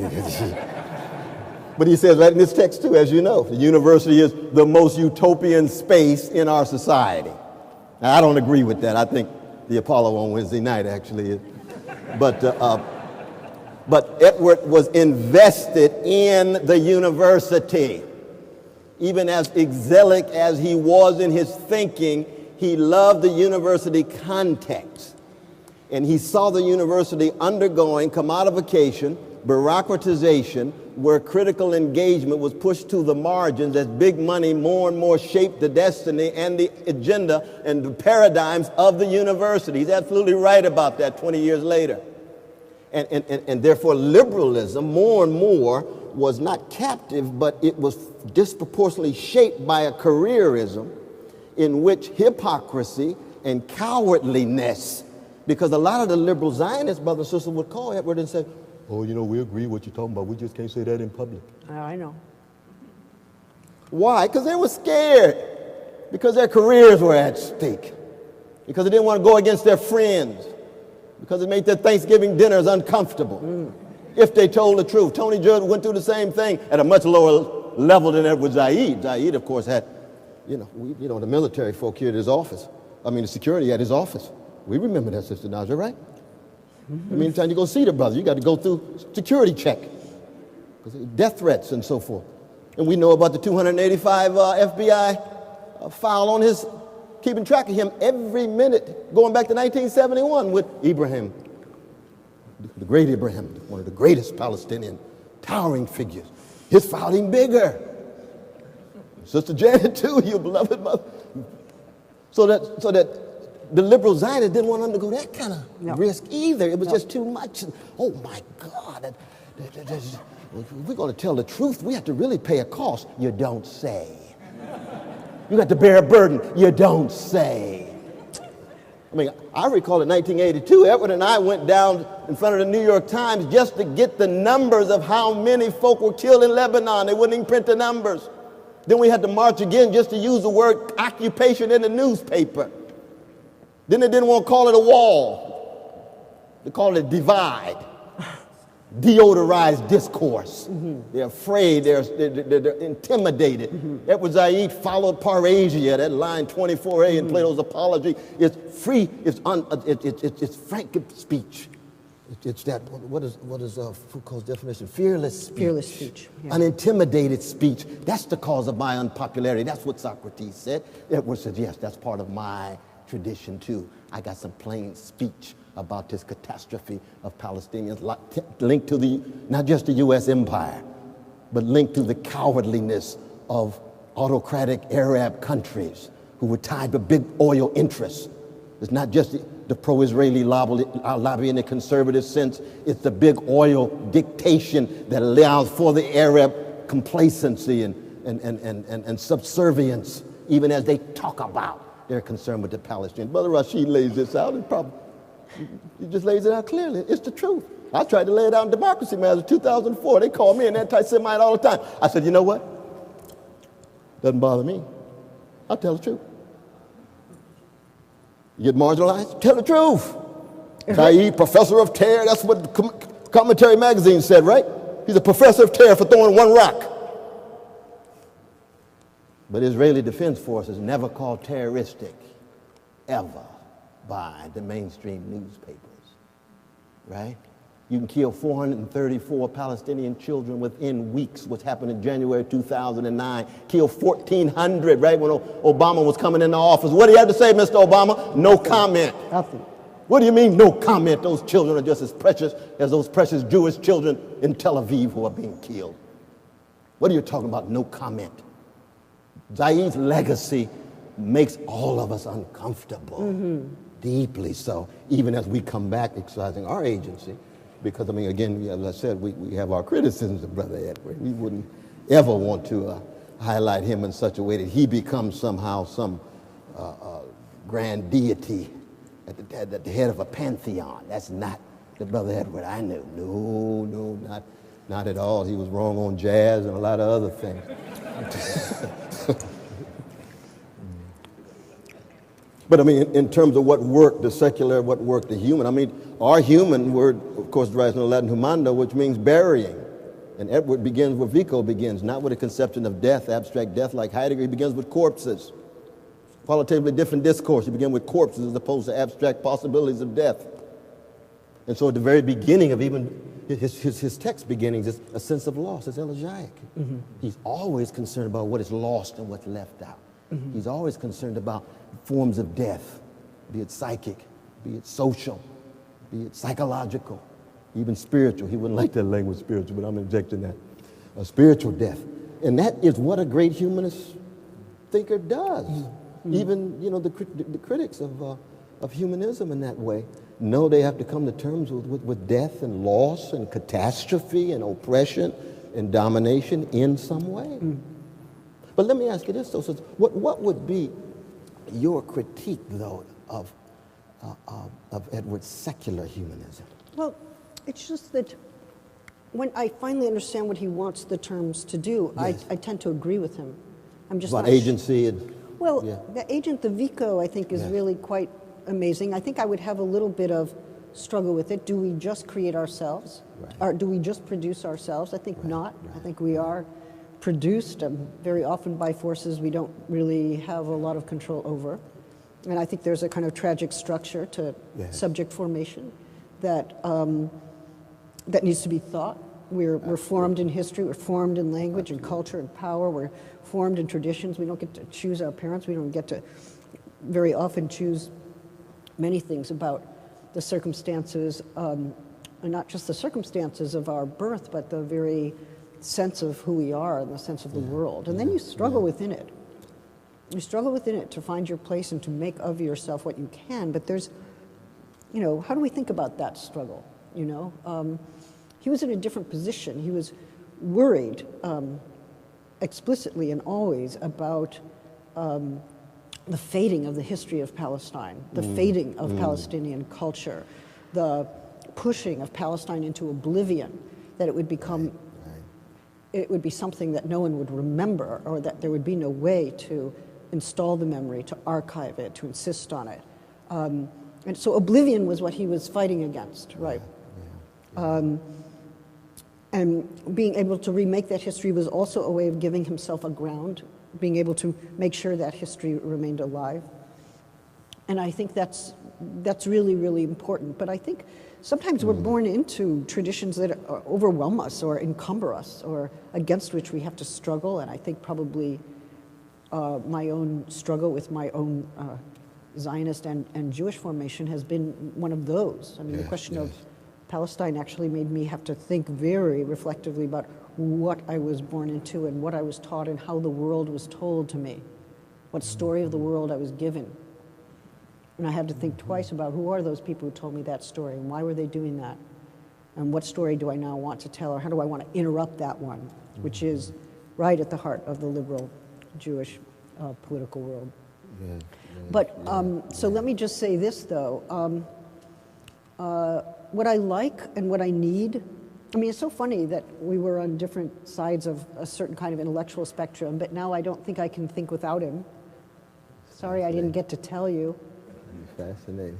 [SPEAKER 4] But he says right in this text too, as you know, the university is the most utopian space in our society. Now, I don't agree with that. I think the Apollo on Wednesday night actually is. But Edward was invested in the university. Even as exilic as he was in his thinking, he loved the university context. And he saw the university undergoing commodification, bureaucratization, where critical engagement was pushed to the margins as big money more and more shaped the destiny and the agenda and the paradigms of the university. He's absolutely right about that 20 years later. And therefore liberalism more and more was not captive, but it was disproportionately shaped by a careerism in which hypocrisy and cowardliness Because a lot of the liberal Zionists, brothers and sisters, would call Edward and say, oh, you know, we agree what you're talking about. We just can't say that in public.
[SPEAKER 3] I know.
[SPEAKER 4] Why? Because they were scared. Because their careers were at stake. Because they didn't want to go against their friends. Because it made their Thanksgiving dinners uncomfortable. If they told the truth. Tony Judith went through the same thing at a much lower level than Edward Said. Said, of course, had, the military folk here at his office. The security at his office. We remember that, Sister Naja, right? Anytime you go see the brother, you got to go through security check. Death threats and so forth. And we know about the 285 FBI file on his, keeping track of him every minute, going back to 1971 with Ibrahim, the great Ibrahim, one of the greatest Palestinian towering figures. His file even bigger. Sister Janet too, your beloved mother. So that the liberal Zionists didn't want to undergo that kind of risk either. It was just too much. Oh my God, if we're going to tell the truth, we have to really pay a cost. You don't say. You got to bear a burden. You don't say. I recall in 1982, Edward and I went down in front of the New York Times just to get the numbers of how many folk were killed in Lebanon. They wouldn't even print the numbers. Then we had to march again just to use the word occupation in the newspaper. Then they didn't want to call it a wall. They called it a divide. Deodorized discourse. They're afraid, they're intimidated. Edward Said followed Parasia, that line 24a in Plato's Apology. It's free, it's frank speech. It's that, what is Foucault's definition? Fearless speech.
[SPEAKER 3] Fearless speech. Yeah.
[SPEAKER 4] Unintimidated speech. That's the cause of my unpopularity. That's what Socrates said. Edward said, yes, that's part of my tradition too. I got some plain speech about this catastrophe of Palestinians linked to not just the U.S. empire, but linked to the cowardliness of autocratic Arab countries who were tied to big oil interests. It's not just the pro-Israeli lobby in the conservative sense. It's the big oil dictation that allows for the Arab complacency and subservience, even as they talk about their concern with the Palestinians. Brother Rashid lays this out. He just lays it out clearly. It's the truth. I tried to lay it out in Democracy Matters in 2004. They call me an anti-Semite all the time. I said, you know what? Doesn't bother me. I'll tell the truth. You get marginalized? Tell the truth. Said, professor of terror, that's what Commentary Magazine said, right? He's a professor of terror for throwing one rock. But Israeli Defense Forces never called terroristic, ever, by the mainstream newspapers, right? You can kill 434 Palestinian children within weeks, what's happened in January 2009. Kill 1,400, right, when Obama was coming into office. What do you have to say, Mr. Obama? No comment.
[SPEAKER 3] Nothing.
[SPEAKER 4] What do you mean, no comment? Those children are just as precious as those precious Jewish children in Tel Aviv who are being killed. What are you talking about, no comment? Said's legacy makes all of us uncomfortable. Deeply so, even as we come back exercising our agency, because, again, as I said, we have our criticisms of Brother Edward. We wouldn't ever want to highlight him in such a way that he becomes somehow some grand deity at the head of a pantheon. That's not the Brother Edward I knew. No, not at all. He was wrong on jazz and a lot of other things. But in terms of what worked, the secular, what worked the human, our human word, of course, derives from the Latin humando, which means burying. And Edward begins where Vico begins, not with a conception of death, abstract death like Heidegger. He begins with corpses. Qualitatively different discourse. He begins with corpses as opposed to abstract possibilities of death. And so at the very beginning of even his text beginnings is a sense of loss. It's elegiac. He's always concerned about what is lost and what's left out. He's always concerned about forms of death, be it psychic, be it social, be it psychological, even spiritual. He wouldn't like that language, spiritual, but I'm injecting that. A spiritual death. And that is what a great humanist thinker does. Even, the critics of humanism in that way know they have to come to terms with death and loss and catastrophe and oppression and domination in some way. But let me ask you this, though. So what would be your critique, though, of of Edward's secular humanism?
[SPEAKER 3] Well, it's just that when I finally understand what he wants the terms to do,
[SPEAKER 4] Yes.
[SPEAKER 3] I tend to agree with him. I'm just
[SPEAKER 4] About
[SPEAKER 3] not
[SPEAKER 4] agency and
[SPEAKER 3] Well,
[SPEAKER 4] yeah.
[SPEAKER 3] the agent, the Vico, I think is
[SPEAKER 4] Yes.
[SPEAKER 3] really quite amazing. I think I would have a little bit of struggle with it. Do we just create ourselves?
[SPEAKER 4] Right.
[SPEAKER 3] Or do we just produce ourselves? I think
[SPEAKER 4] Right,
[SPEAKER 3] not. I
[SPEAKER 4] right.
[SPEAKER 3] think we are produced very often by forces we don't really have a lot of control over. And I think there's a kind of tragic structure to
[SPEAKER 4] Yes.
[SPEAKER 3] subject formation that that needs to be thought. We're formed in history, we're formed in language and culture and power, we're formed in traditions. We don't get to choose our parents, we don't get to very often choose many things about the circumstances, and not just the circumstances of our birth, but the very sense of who we are and the sense of the world. And then you struggle within it. You struggle within it to find your place and to make of yourself what you can, but there's, you know, how do we think about that struggle, you know? He was in a different position. He was worried explicitly and always about the fading of the history of Palestine, the fading of Palestinian culture, the pushing of Palestine into oblivion, that it would become, it would be something that no one would remember, or that there would be no way to install the memory, to archive it, to insist on it. And so oblivion was what he was fighting against, right? And being able to remake that history was also a way of giving himself a ground, being able to make sure that history remained alive. And I think that's really, really important. But I think sometimes we're born into traditions that overwhelm us or encumber us or against which we have to struggle. And I think probably my own struggle with my own Zionist and Jewish formation has been one of those. I mean, the question of Palestine actually made me have to think very reflectively about what I was born into and what I was taught and how the world was told to me, what story of the world I was given. And I had to think twice about who are those people who told me that story and why were they doing that? And what story do I now want to tell, or how do I want to interrupt that one, which is right at the heart of the liberal Jewish political world. But so let me just say this, though. What I like and what I need, I mean, it's so funny that we were on different sides of a certain kind of intellectual spectrum, but now I don't think I can think without him. Sorry I didn't get to tell you.
[SPEAKER 4] Fascinating.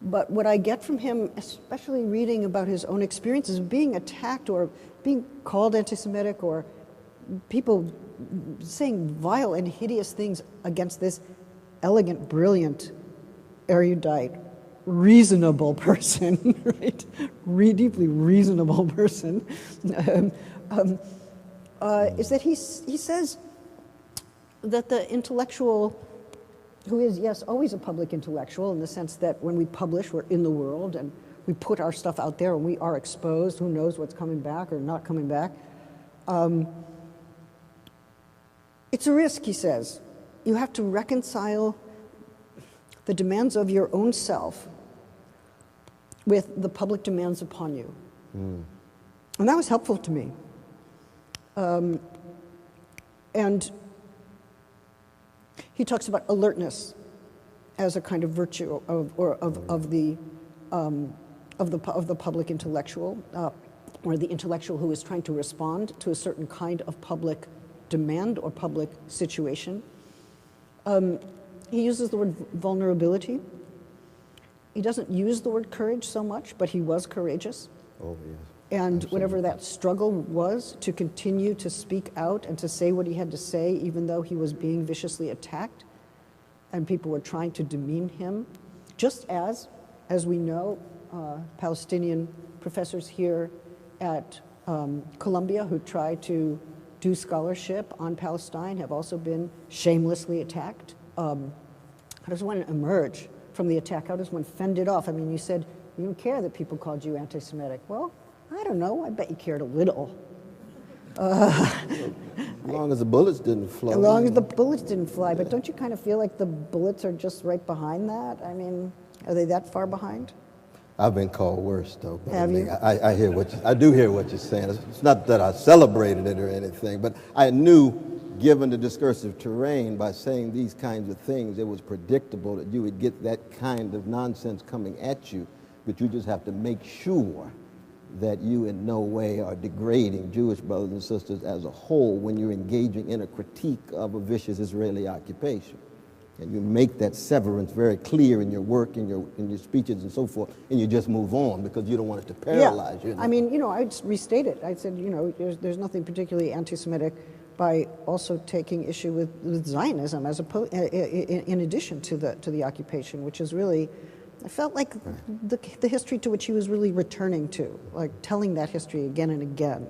[SPEAKER 3] But what I get from him, especially reading about his own experiences of being attacked or being called anti-Semitic or people saying vile and hideous things against this elegant, brilliant, erudite, reasonable person, right? Deeply reasonable person, is that he says that the intellectual, who is, yes, always a public intellectual in the sense that when we publish, we're in the world and we put our stuff out there and we are exposed, who knows what's coming back or not coming back. It's a risk, he says. You have to reconcile the demands of your own self with the public demands upon you. And that was helpful to me. And he talks about alertness as a kind of virtue of the public intellectual, or the intellectual who is trying to respond to a certain kind of public demand or public situation. He uses the word vulnerability. He doesn't use the word courage so much, but he was courageous.
[SPEAKER 4] Oh, yes.
[SPEAKER 3] And
[SPEAKER 4] Absolutely.
[SPEAKER 3] whatever that struggle was, to continue to speak out and to say what he had to say, even though he was being viciously attacked and people were trying to demean him, just as we know, Palestinian professors here at Columbia who try to do scholarship on Palestine have also been shamelessly attacked. How does one emerge from the attack? How does one fend it off? I mean, you said you don't care that people called you anti-Semitic. Well, I don't know. I bet you cared a little.
[SPEAKER 4] As long as the bullets didn't fly.
[SPEAKER 3] As long as the bullets didn't fly. But don't you kind of feel like the bullets are just right behind that? I mean, are they that far behind?
[SPEAKER 4] I've been called worse, though. But
[SPEAKER 3] Have
[SPEAKER 4] I mean,
[SPEAKER 3] you?
[SPEAKER 4] I hear I do hear what you're saying. It's not that I celebrated it or anything, but I knew given the discursive terrain by saying these kinds of things, it was predictable that you would get that kind of nonsense coming at you, but you just have to make sure that you in no way are degrading Jewish brothers and sisters as a whole when you're engaging in a critique of a vicious Israeli occupation. And you make that severance very clear in your work, in your speeches and so forth, and you just move on because you don't want it to paralyze you.
[SPEAKER 3] I mean, I just restate it. I said, there's nothing particularly anti-Semitic by also taking issue with Zionism as in addition to the occupation, which is really, I felt like the history to which he was really returning to, like telling that history again and again.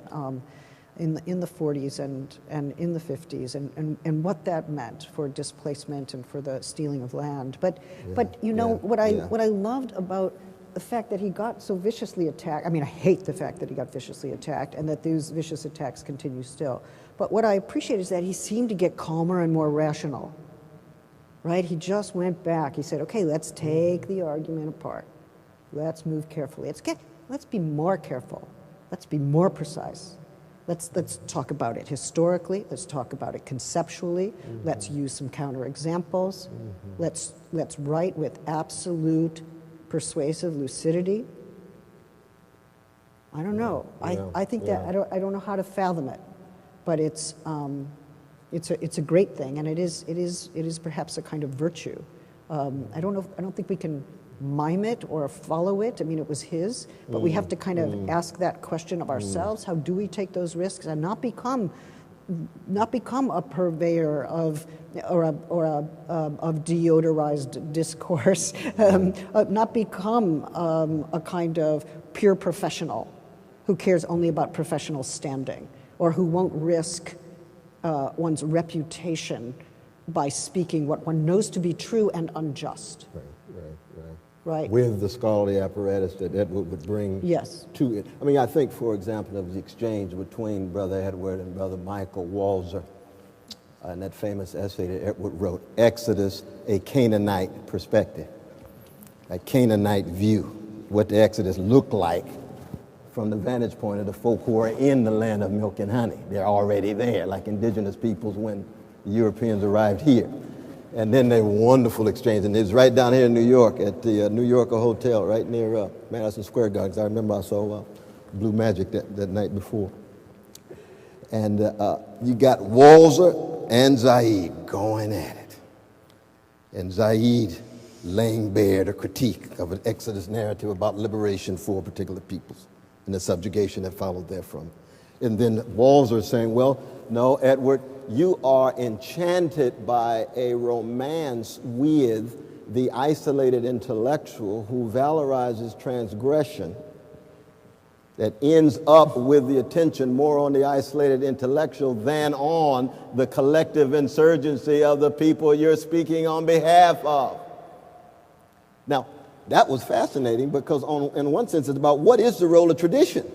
[SPEAKER 3] In the 40s and in the 50s and what that meant for displacement and for the stealing of land. But what I loved about the fact that he got so viciously attacked, I mean, I hate the fact that he got viciously attacked and that these vicious attacks continue still. But what I appreciate is that he seemed to get calmer and more rational, right? He just went back. He said, okay, let's take the argument apart. Let's move carefully. Let's be more careful. Let's be more precise. Let's talk about it historically. Let's talk about it conceptually. Mm-hmm. Let's use some counterexamples. Mm-hmm. Let's write with absolute persuasive lucidity. I don't know. I think that I don't know how to fathom it, but it's a great thing, and it is perhaps a kind of virtue. I don't think we can mime it or follow it. I mean, it was his, but we have to kind of ask that question of ourselves. How do we take those risks and not become a purveyor of deodorized discourse, not become a kind of pure professional who cares only about professional standing or who won't risk one's reputation by speaking what one knows to be true and unjust. Right.
[SPEAKER 4] With the scholarly apparatus that Edward would bring to it. I mean, I think, for example, of the exchange between Brother Edward and Brother Michael Walzer in that famous essay that Edward wrote, Exodus, a Canaanite Perspective, a Canaanite view, what the Exodus looked like from the vantage point of the folk who are in the land of milk and honey. They're already there, like indigenous peoples when the Europeans arrived here. And then they were wonderful exchanges. And it was right down here in New York at the New Yorker Hotel, right near Madison Square Garden. I remember I saw Blue Magic that night before. And you got Walzer and Zaid going at it. And Zaid laying bare the critique of an Exodus narrative about liberation for particular peoples and the subjugation that followed therefrom. And then Walzer saying, well, no, Edward, you are enchanted by a romance with the isolated intellectual who valorizes transgression that ends up with the attention more on the isolated intellectual than on the collective insurgency of the people you're speaking on behalf of. Now, that was fascinating because in one sense it's about what is the role of tradition.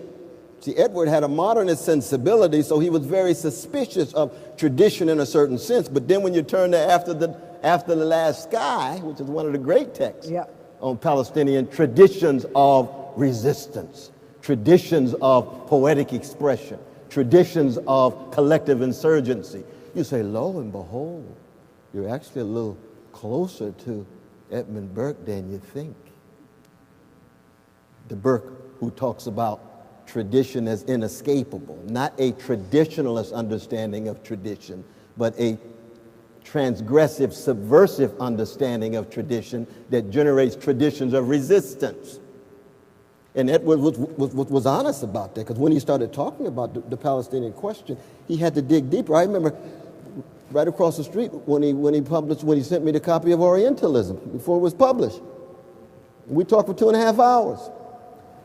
[SPEAKER 4] See, Edward had a modernist sensibility, so he was very suspicious of tradition in a certain sense. But then when you turn to After the Last Sky, which is one of the great texts on Palestinian traditions of resistance, traditions of poetic expression, traditions of collective insurgency, you say, lo and behold, you're actually a little closer to Edmund Burke than you think. The Burke who talks about tradition as inescapable, not a traditionalist understanding of tradition, but a transgressive, subversive understanding of tradition that generates traditions of resistance. And Edward was honest about that, because when he started talking about the Palestinian question, he had to dig deeper. I remember right across the street when he sent me the copy of Orientalism before it was published. We talked for 2.5 hours.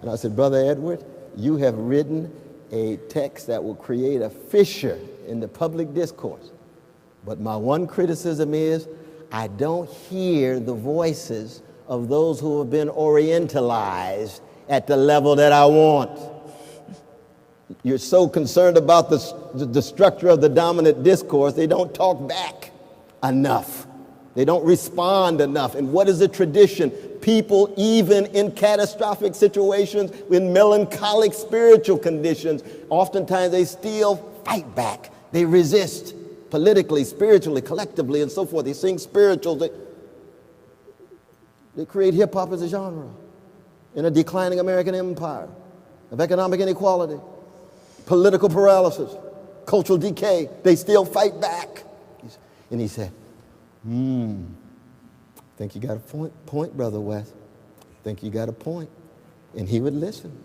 [SPEAKER 4] And I said, Brother Edward, you have written a text that will create a fissure in the public discourse. But my one criticism is I don't hear the voices of those who have been orientalized at the level that I want. You're so concerned about the structure of the dominant discourse, they don't talk back enough. They don't respond enough. And what is a tradition? People, even in catastrophic situations, in melancholic spiritual conditions, oftentimes they still fight back. They resist politically, spiritually, collectively, and so forth. They sing spirituals. They create hip-hop as a genre in a declining American empire of economic inequality, political paralysis, cultural decay. They still fight back. And he said, think you got a point, Brother West. Think you got a point. And he would listen,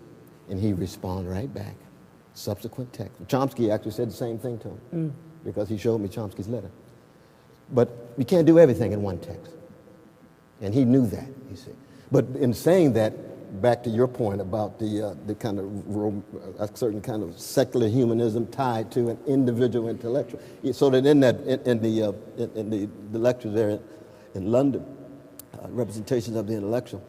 [SPEAKER 4] and he'd respond right back. Subsequent text. Chomsky actually said the same thing to him because he showed me Chomsky's letter. But you can't do everything in one text. And he knew that, you see. But in saying that, back to your point about the kind of a certain kind of secular humanism tied to an individual intellectual. So that in the lectures there in London, representations of the intellectual,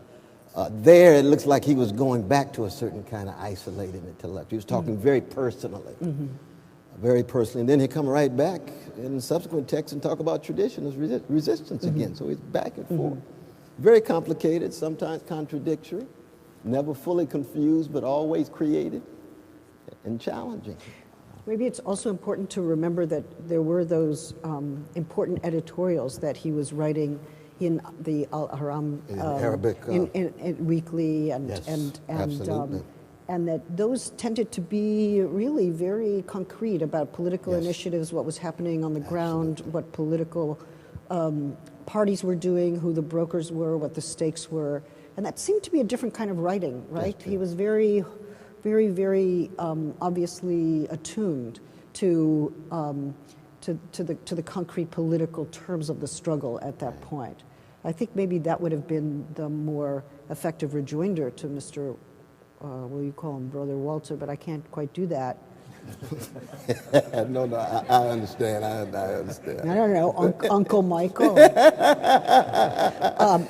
[SPEAKER 4] there it looks like he was going back to a certain kind of isolated intellect. He was talking very personally, very personally. And then he'd come right back in subsequent texts and talk about tradition as resistance again. So he's back and forth. Very complicated, sometimes contradictory, never fully confused, but always creative and challenging.
[SPEAKER 3] Maybe it's also important to remember that there were those important editorials that he was writing in the Al-Ahram
[SPEAKER 4] Arabic
[SPEAKER 3] in weekly and that those tended to be really very concrete about political initiatives, what was happening on the ground, what political parties were doing, who the brokers were, what the stakes were, and that seemed to be a different kind of writing, right? He was very, very, very obviously attuned to the concrete political terms of the struggle at that point. I think maybe that would have been the more effective rejoinder to Mr. Well, you call him Brother Walter, but I can't quite do that.
[SPEAKER 4] No, I understand. I understand.
[SPEAKER 3] I don't know, Uncle Michael.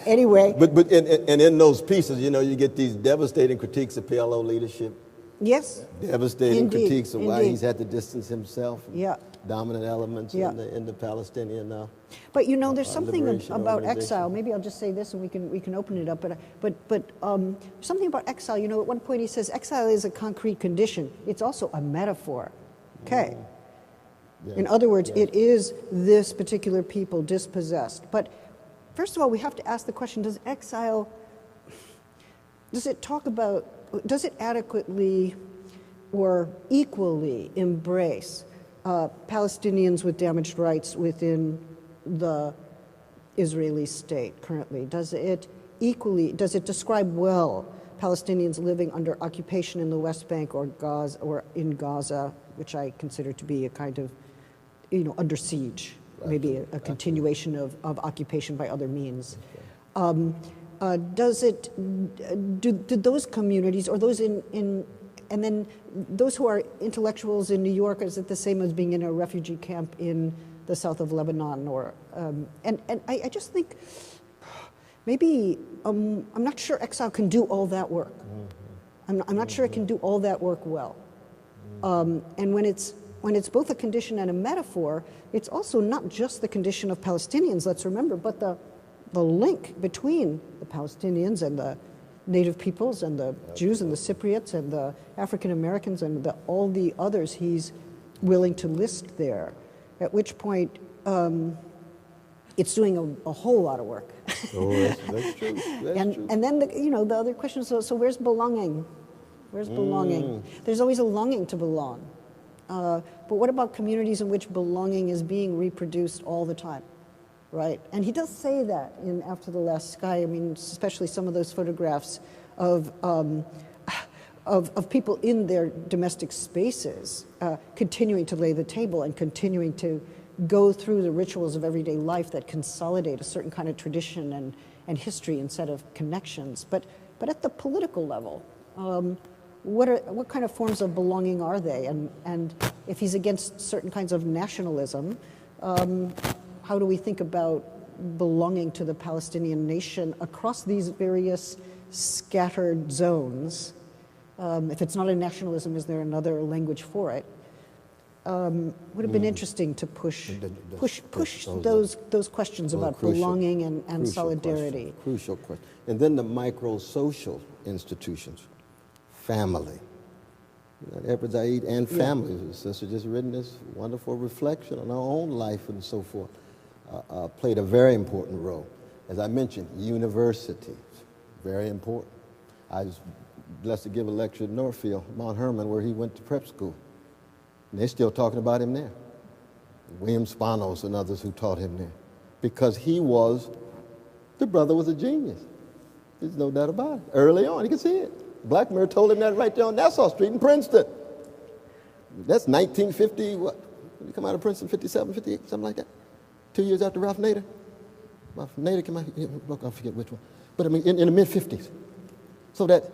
[SPEAKER 3] Anyway.
[SPEAKER 4] But in those pieces, you know, you get these devastating critiques of PLO leadership.
[SPEAKER 3] Yes.
[SPEAKER 4] Devastating critiques of why he's had to distance himself from dominant elements in the Palestinian.
[SPEAKER 3] But you know, there's something about exile. Maybe I'll just say this, and we can open it up. But something about exile. You know, at one point he says exile is a concrete condition. It's also a metaphor. Okay. In other words, it is this particular people dispossessed. But first of all, we have to ask the question: does exile? Does it adequately or equally embrace Palestinians with damaged rights within the Israeli state currently? Does it describe well Palestinians living under occupation in the West Bank or in Gaza, which I consider to be a kind of, you know, under siege, maybe a continuation of occupation by other means? Do those communities, or those and then those who are intellectuals in New York, is it the same as being in a refugee camp in the south of Lebanon? Or and I just think maybe I'm not sure exile can do all that work. I'm not sure it can do all that work well. And when it's both a condition and a metaphor, it's also not just the condition of Palestinians, let's remember, but the link between the Palestinians and the native peoples and the Jews and the Cypriots and the African Americans and all the others he's willing to list there, at which point it's doing a whole lot of work.
[SPEAKER 4] Oh, that's true. That's true.
[SPEAKER 3] And then the other question is, so where's belonging? Where's belonging? There's always a longing to belong. But what about communities in which belonging is being reproduced all the time? Right, and he does say that in After the Last Sky. I mean, especially some of those photographs of people in their domestic spaces, continuing to lay the table and continuing to go through the rituals of everyday life that consolidate a certain kind of tradition and history and set of connections. But at the political level, what kind of forms of belonging are they? And if he's against certain kinds of nationalism, how do we think about belonging to the Palestinian nation across these various scattered zones? If it's not a nationalism, is there another language for it? Would have been interesting to push those questions about belonging and solidarity.
[SPEAKER 4] Crucial question. And then the micro-social institutions, family, Edward Said and family. His sister just written this wonderful reflection on her own life and so forth. Played a very important role. As I mentioned, universities, very important. I was blessed to give a lecture at Northfield, Mount Hermon, where he went to prep school. And they're still talking about him there. William Spanos and others who taught him there. Because the brother was a genius. There's no doubt about it. Early on, you can see it. Blackmer told him that right there on Nassau Street in Princeton. That's 1950, what? When you come out of Princeton, 57, 58, something like that. 2 years after Ralph Nader. Ralph Nader came out, I forget which one. But I mean, in the mid-50s. So that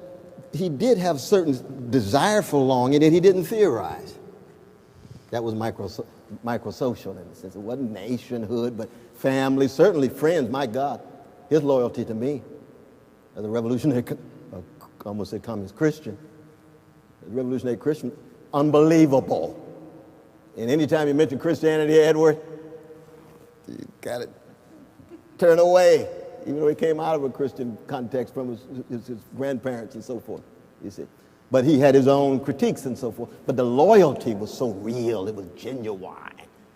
[SPEAKER 4] he did have certain desire for longing that he didn't theorize. That was microsocial in the sense. It wasn't nationhood, but family, certainly friends, my God. His loyalty to me as a revolutionary, I almost said communist Christian, as a revolutionary Christian, unbelievable. And anytime you mention Christianity, Edward, you got to turn away, even though he came out of a Christian context from his grandparents and so forth, you see. But he had his own critiques and so forth. But the loyalty was so real, it was genuine.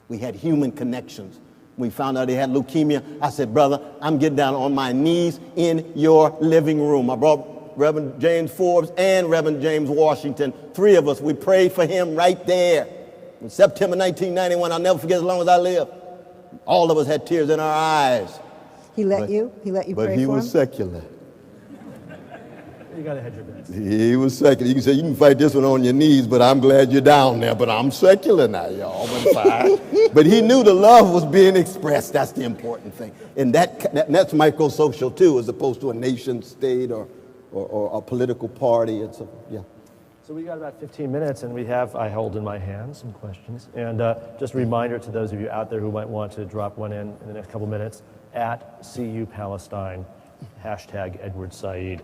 [SPEAKER 4] We had human connections. We found out he had leukemia. I said, brother, I'm getting down on my knees in your living room. I brought Reverend James Forbes and Reverend James Washington. 3 of us, we prayed for him right there. In September 1991, I'll never forget as long as I live. All of us had tears in our eyes.
[SPEAKER 3] He let you pray for him?
[SPEAKER 4] But he was secular.
[SPEAKER 2] You got to hedge your bets.
[SPEAKER 4] He was secular. You can say, you can fight this one on your knees, but I'm glad you're down there. But I'm secular now, y'all. But he knew the love was being expressed. That's the important thing. And that's microsocial, too, as opposed to a nation state or a political party. Yeah.
[SPEAKER 2] So we got about 15 minutes, and I hold in my hand some questions. And just a reminder to those of you out there who might want to drop one in the next couple minutes, at CU Palestine, hashtag Edward Said.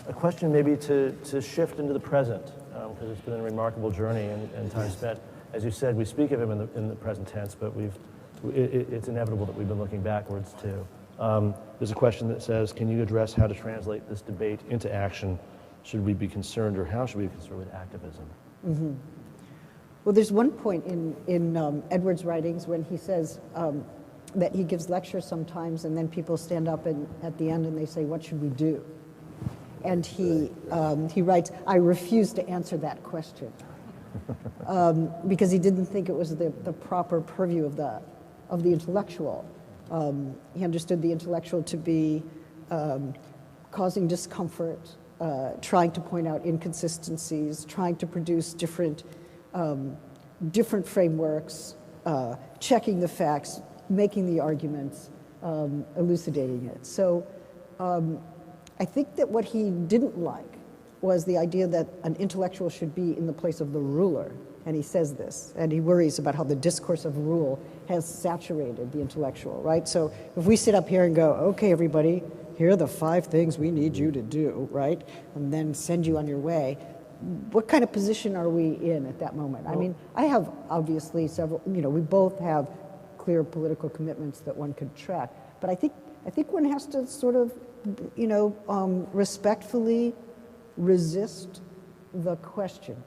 [SPEAKER 2] A question maybe to shift into the present, because it's been a remarkable journey and time spent. As you said, we speak of him in the present tense, but it's inevitable that we've been looking backwards too. There's a question that says, can you address how to translate this debate into action? Should we be concerned, or how should we be concerned with activism?
[SPEAKER 3] Mm-hmm. Well, there's one point in Edward's writings when he says that he gives lectures sometimes, and then people stand up at the end and they say, what should we do? And he writes, I refuse to answer that question, because he didn't think it was the proper purview of the intellectual. He understood the intellectual to be causing discomfort, trying to point out inconsistencies, trying to produce different frameworks, checking the facts, making the arguments, elucidating it. So I think that what he didn't like was the idea that an intellectual should be in the place of the ruler. And he says this, and he worries about how the discourse of rule has saturated the intellectual, right? So if we sit up here and go, okay, everybody, here are the 5 things we need you to do, right? And then send you on your way. What kind of position are we in at that moment? I mean, I have obviously several, we both have clear political commitments that one could track. But I think one has to sort of, respectfully resist the question.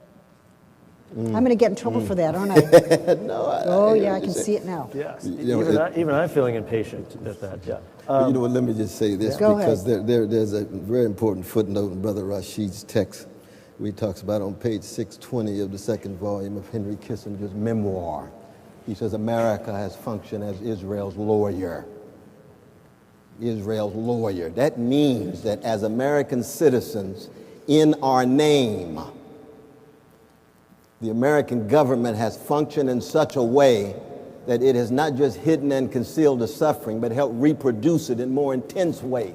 [SPEAKER 3] I'm going to get in trouble for that, aren't I?
[SPEAKER 4] No.
[SPEAKER 3] I can see it now.
[SPEAKER 2] Yes. Even I'm feeling impatient at that. Yeah.
[SPEAKER 4] But let me just say this,
[SPEAKER 3] Go
[SPEAKER 4] because
[SPEAKER 3] ahead.
[SPEAKER 4] there's a very important footnote in Brother Rashid's text. He talks about on page 620 of the 2nd volume of Henry Kissinger's memoir. He says America has functioned as Israel's lawyer. Israel's lawyer. That means that as American citizens, in our name, the American government has functioned in such a way that it has not just hidden and concealed the suffering, but helped reproduce it in more intense ways.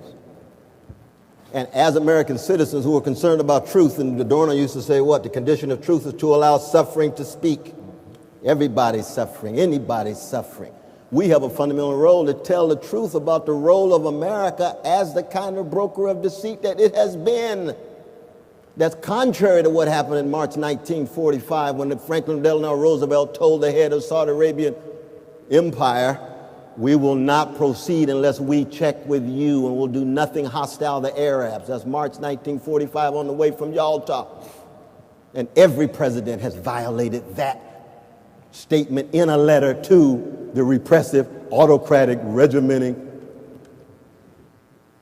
[SPEAKER 4] And as American citizens who are concerned about truth, and Adorno used to say what? The condition of truth is to allow suffering to speak. Everybody's suffering, anybody's suffering. We have a fundamental role to tell the truth about the role of America as the kind of broker of deceit that it has been. That's contrary to what happened in March 1945 when Franklin Delano Roosevelt told the head of Saudi Arabian Empire, we will not proceed unless we check with you, and we'll do nothing hostile to Arabs. That's March 1945 on the way from Yalta. And every president has violated that statement in a letter to the repressive, autocratic, regimenting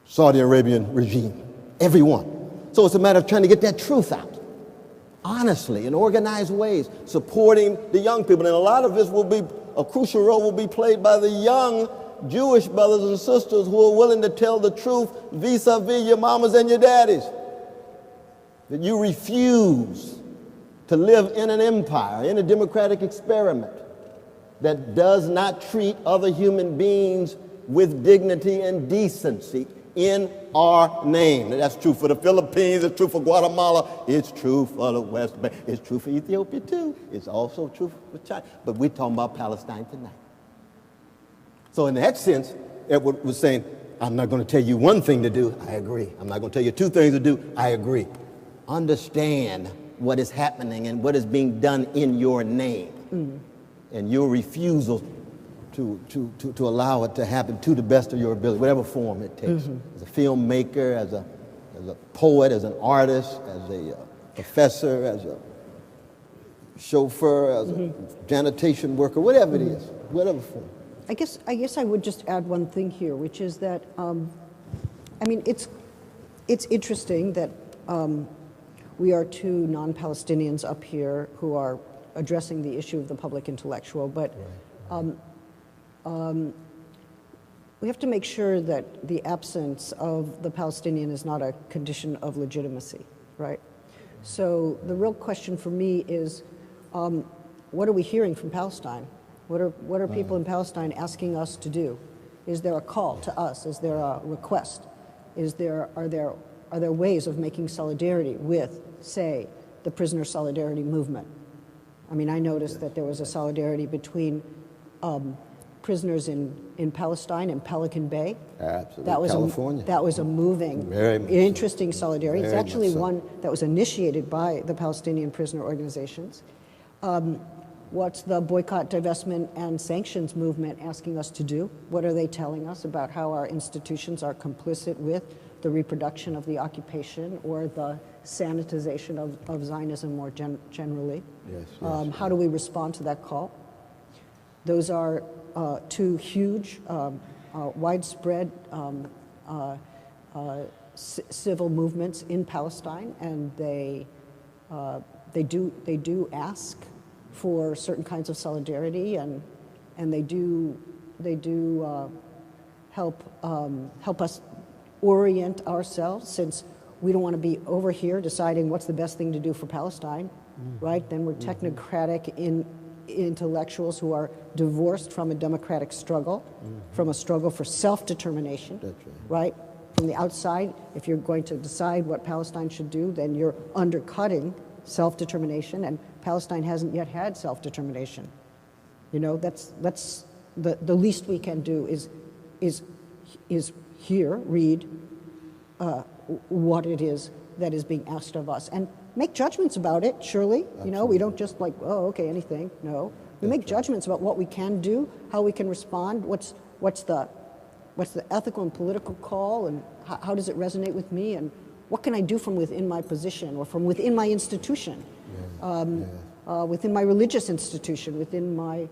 [SPEAKER 4] Saudi Arabian regime. Every one. So it's a matter of trying to get that truth out. Honestly, in organized ways, supporting the young people. And a lot of this will be, a crucial role will be played by the young Jewish brothers and sisters who are willing to tell the truth vis-a-vis your mamas and your daddies. That you refuse to live in an empire, in a democratic experiment that does not treat other human beings with dignity and decency in our name. That's true for the Philippines, it's true for Guatemala, it's true for the West Bank, it's true for Ethiopia too, it's also true for China. But we're talking about Palestine tonight. So in that sense, Edward was saying, I'm not going to tell you one thing to do, I agree. I'm not going to tell you two things to do, I agree. Understand what is happening and what is being done in your name. And your refusal to allow it to happen to the best of your ability, whatever form it takes. As a filmmaker, as a poet, as an artist, as a professor, as a chauffeur, as a sanitation worker, whatever it is, whatever form.
[SPEAKER 3] I guess I would just add one thing here, which is that, I mean, it's interesting that we are two non-Palestinians up here who are addressing the issue of the public intellectual, but we have to make sure that the absence of the Palestinian is not a condition of legitimacy, right? So the real question for me is, what are we hearing from Palestine? What are people in Palestine asking us to do? Is there a call to us? Is there a request? Are there ways of making solidarity with, say, the prisoner solidarity movement? I mean, I noticed that there was a solidarity between prisoners in Palestine and Pelican Bay.
[SPEAKER 4] Absolutely.
[SPEAKER 3] California. That was a moving, interesting solidarity. It's actually one that was initiated by the Palestinian prisoner organizations. What's the boycott, divestment, and sanctions movement asking us to do? What are they telling us about how our institutions are complicit with the reproduction of the occupation or the sanitization of Zionism more generally? Yes, how do we respond to that call? Those are two huge, widespread civil movements in Palestine, and they do ask for certain kinds of solidarity, and they do help us orient ourselves, since we don't want to be over here deciding what's the best thing to do for Palestine, right? Then we're technocratic intellectuals who are divorced from a democratic struggle, from a struggle for self-determination. That's right. From the outside, if you're going to decide what Palestine should do, then you're undercutting self-determination, and Palestine hasn't yet had self-determination. You know, that's the least we can do is read what it is that is being asked of us, and make judgments about it, surely. Absolutely. You know, we don't just like, oh, okay, anything. No. We make judgments about what we can do, how we can respond, what's the ethical and political call, and how does it resonate with me, and what can I do from within my position or from within my institution, within my religious institution, within my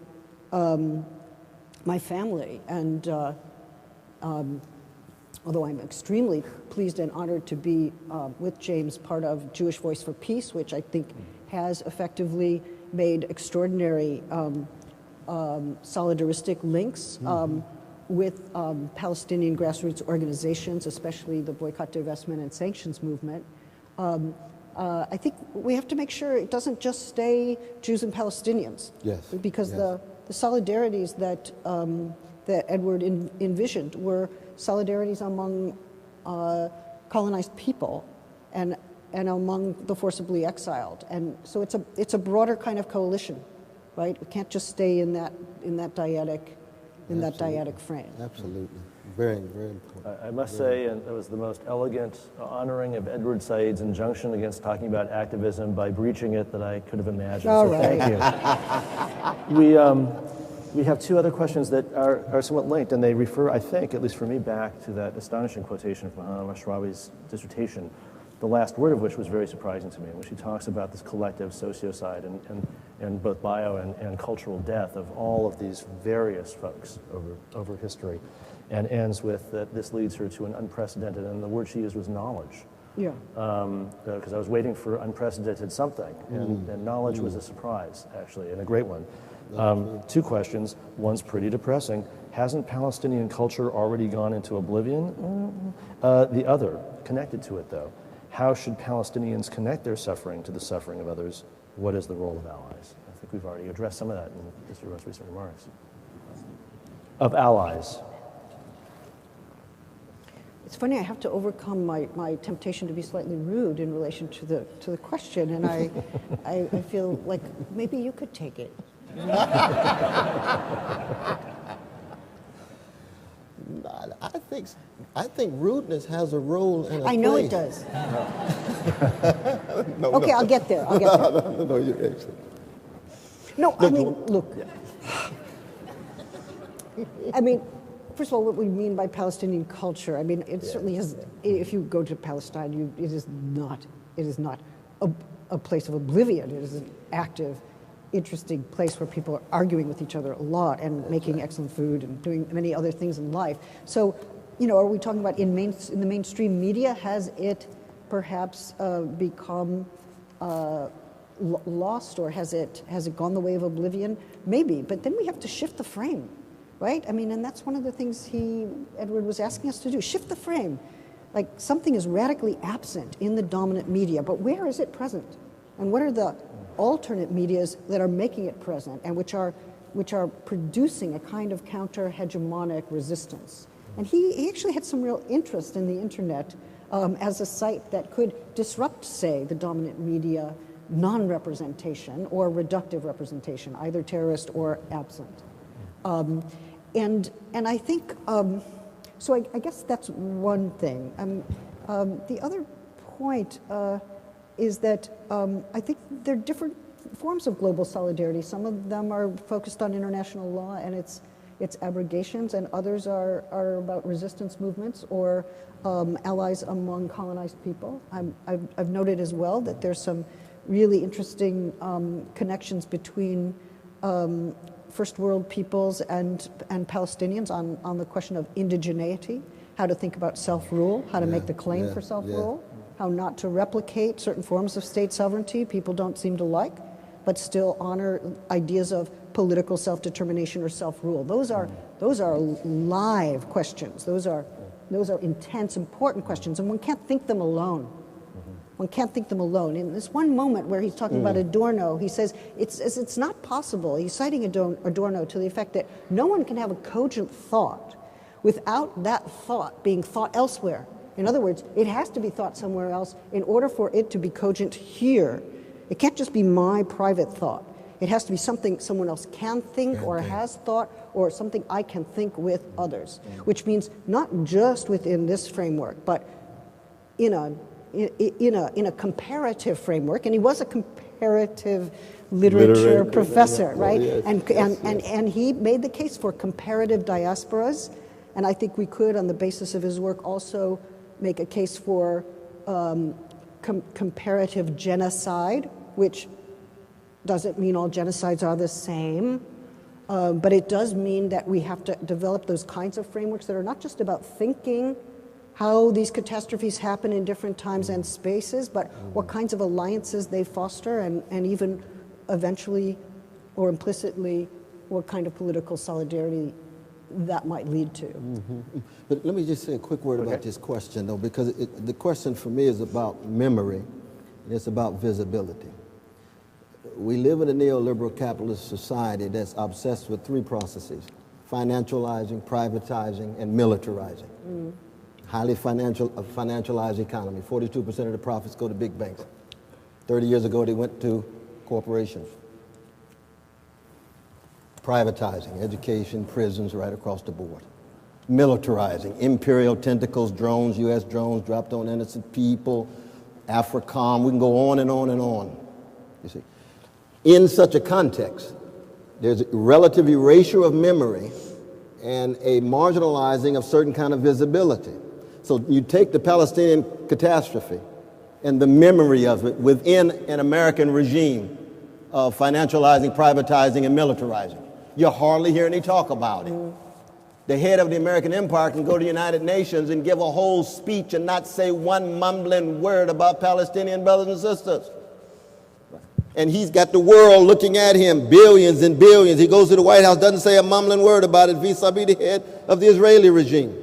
[SPEAKER 3] my family. And although I'm extremely pleased and honored to be with James, part of Jewish Voice for Peace, which I think has effectively made extraordinary solidaristic links with Palestinian grassroots organizations, especially the boycott, divestment, and sanctions movement. I think we have to make sure it doesn't just stay Jews and Palestinians. Yes. Because the solidarities that Edward envisioned were solidarities among colonized people and among the forcibly exiled, and so it's a broader kind of coalition, right? We can't just stay in that dyadic frame.
[SPEAKER 4] Absolutely, very, very important.
[SPEAKER 2] I must say, and that was the most elegant honoring of Edward Said's injunction against talking about activism by breaching it that I could have imagined.
[SPEAKER 3] All
[SPEAKER 2] so
[SPEAKER 3] right.
[SPEAKER 2] Thank you. We have two other questions that are somewhat linked, and they refer, I think, at least for me, back to that astonishing quotation from Mohammad Ashrawi's dissertation. The the last word of which was very surprising to me, when she talks about this collective sociocide and both bio and cultural death of all of these various folks over history, and ends with that this leads her to an unprecedented, and the word she used was knowledge.
[SPEAKER 3] Yeah.
[SPEAKER 2] Because I was waiting for unprecedented something, and knowledge was a surprise, actually, and a great one. Two questions. One's pretty depressing. Hasn't Palestinian culture already gone into oblivion? The other, connected to it though, how should Palestinians connect their suffering to the suffering of others? What is the role of allies? I think we've already addressed some of that in Mr. Rowe's recent remarks. Of allies.
[SPEAKER 3] It's funny, I have to overcome my temptation to be slightly rude in relation to the question, and I feel like maybe you could take it.
[SPEAKER 4] I think rudeness has a role and a
[SPEAKER 3] I know
[SPEAKER 4] place.
[SPEAKER 3] it does.
[SPEAKER 4] No,
[SPEAKER 3] Okay,
[SPEAKER 4] no.
[SPEAKER 3] I'll get there. I'll get there.
[SPEAKER 4] No, you're excellent.
[SPEAKER 3] No, I mean, look. I mean, first of all, what we mean by Palestinian culture, I mean, it certainly is, if you go to Palestine, it is not a place of oblivion. It is an active, interesting place where people are arguing with each other a lot and making excellent food and doing many other things in life. So, you know, are we talking about in the mainstream media? Has it perhaps become lost, or has it gone the way of oblivion? Maybe, but then we have to shift the frame, right? I mean, and that's one of the things Edward was asking us to do, shift the frame. Like something is radically absent in the dominant media, but where is it present? And what are the alternate medias that are making it present and which are producing a kind of counter-hegemonic resistance? And he actually had some real interest in the internet as a site that could disrupt, say, the dominant media non-representation or reductive representation, either terrorist or absent. And I think, so I guess that's one thing. The other point is that I think there are different forms of global solidarity. Some of them are focused on international law and its abrogations, and others are about resistance movements or allies among colonized people. I've noted as well that there's some really interesting connections between first world peoples and Palestinians on the question of indigeneity, how to think about self-rule, how to make the claim for self-rule, how not to replicate certain forms of state sovereignty people don't seem to like, but still honor ideas of political self-determination or self-rule. Those are live questions. Those are intense, important questions, and one can't think them alone. One can't think them alone. In this one moment where he's talking about Adorno, he says it's not possible. He's citing Adorno to the effect that no one can have a cogent thought without that thought being thought elsewhere. In other words, it has to be thought somewhere else in order for it to be cogent here. It can't just be my private thought. It has to be something someone else can think or has thought, or something I can think with others, which means not just within this framework, but in a comparative framework. And he was a comparative literature professor, right? And he made the case for comparative diasporas. And I think we could, on the basis of his work, also make a case for comparative genocide, which doesn't mean all genocides are the same, but it does mean that we have to develop those kinds of frameworks that are not just about thinking how these catastrophes happen in different times and spaces, but what kinds of alliances they foster, and even eventually or implicitly what kind of political solidarity that might lead to.
[SPEAKER 4] But let me just say a quick word about this question, though, because the question for me is about memory, and it's about visibility. We live in a neoliberal capitalist society that's obsessed with three processes: financializing, privatizing, and militarizing. Highly financialized economy. 42% of the profits go to big banks. 30 years ago, they went to corporations. Privatizing, education, prisons, right across the board. Militarizing, imperial tentacles, drones, U.S. drones dropped on innocent people, AFRICOM, we can go on and on and on, you see. In such a context, there's a relative erasure of memory and a marginalizing of certain kind of visibility. So you take the Palestinian catastrophe and the memory of it within an American regime of financializing, privatizing, and militarizing. You hardly hear any talk about it. The head of the American empire can go to the United Nations and give a whole speech and not say one mumbling word about Palestinian brothers and sisters. And he's got the world looking at him, billions and billions. He goes to the White House, doesn't say a mumbling word about it vis-a-vis the head of the Israeli regime.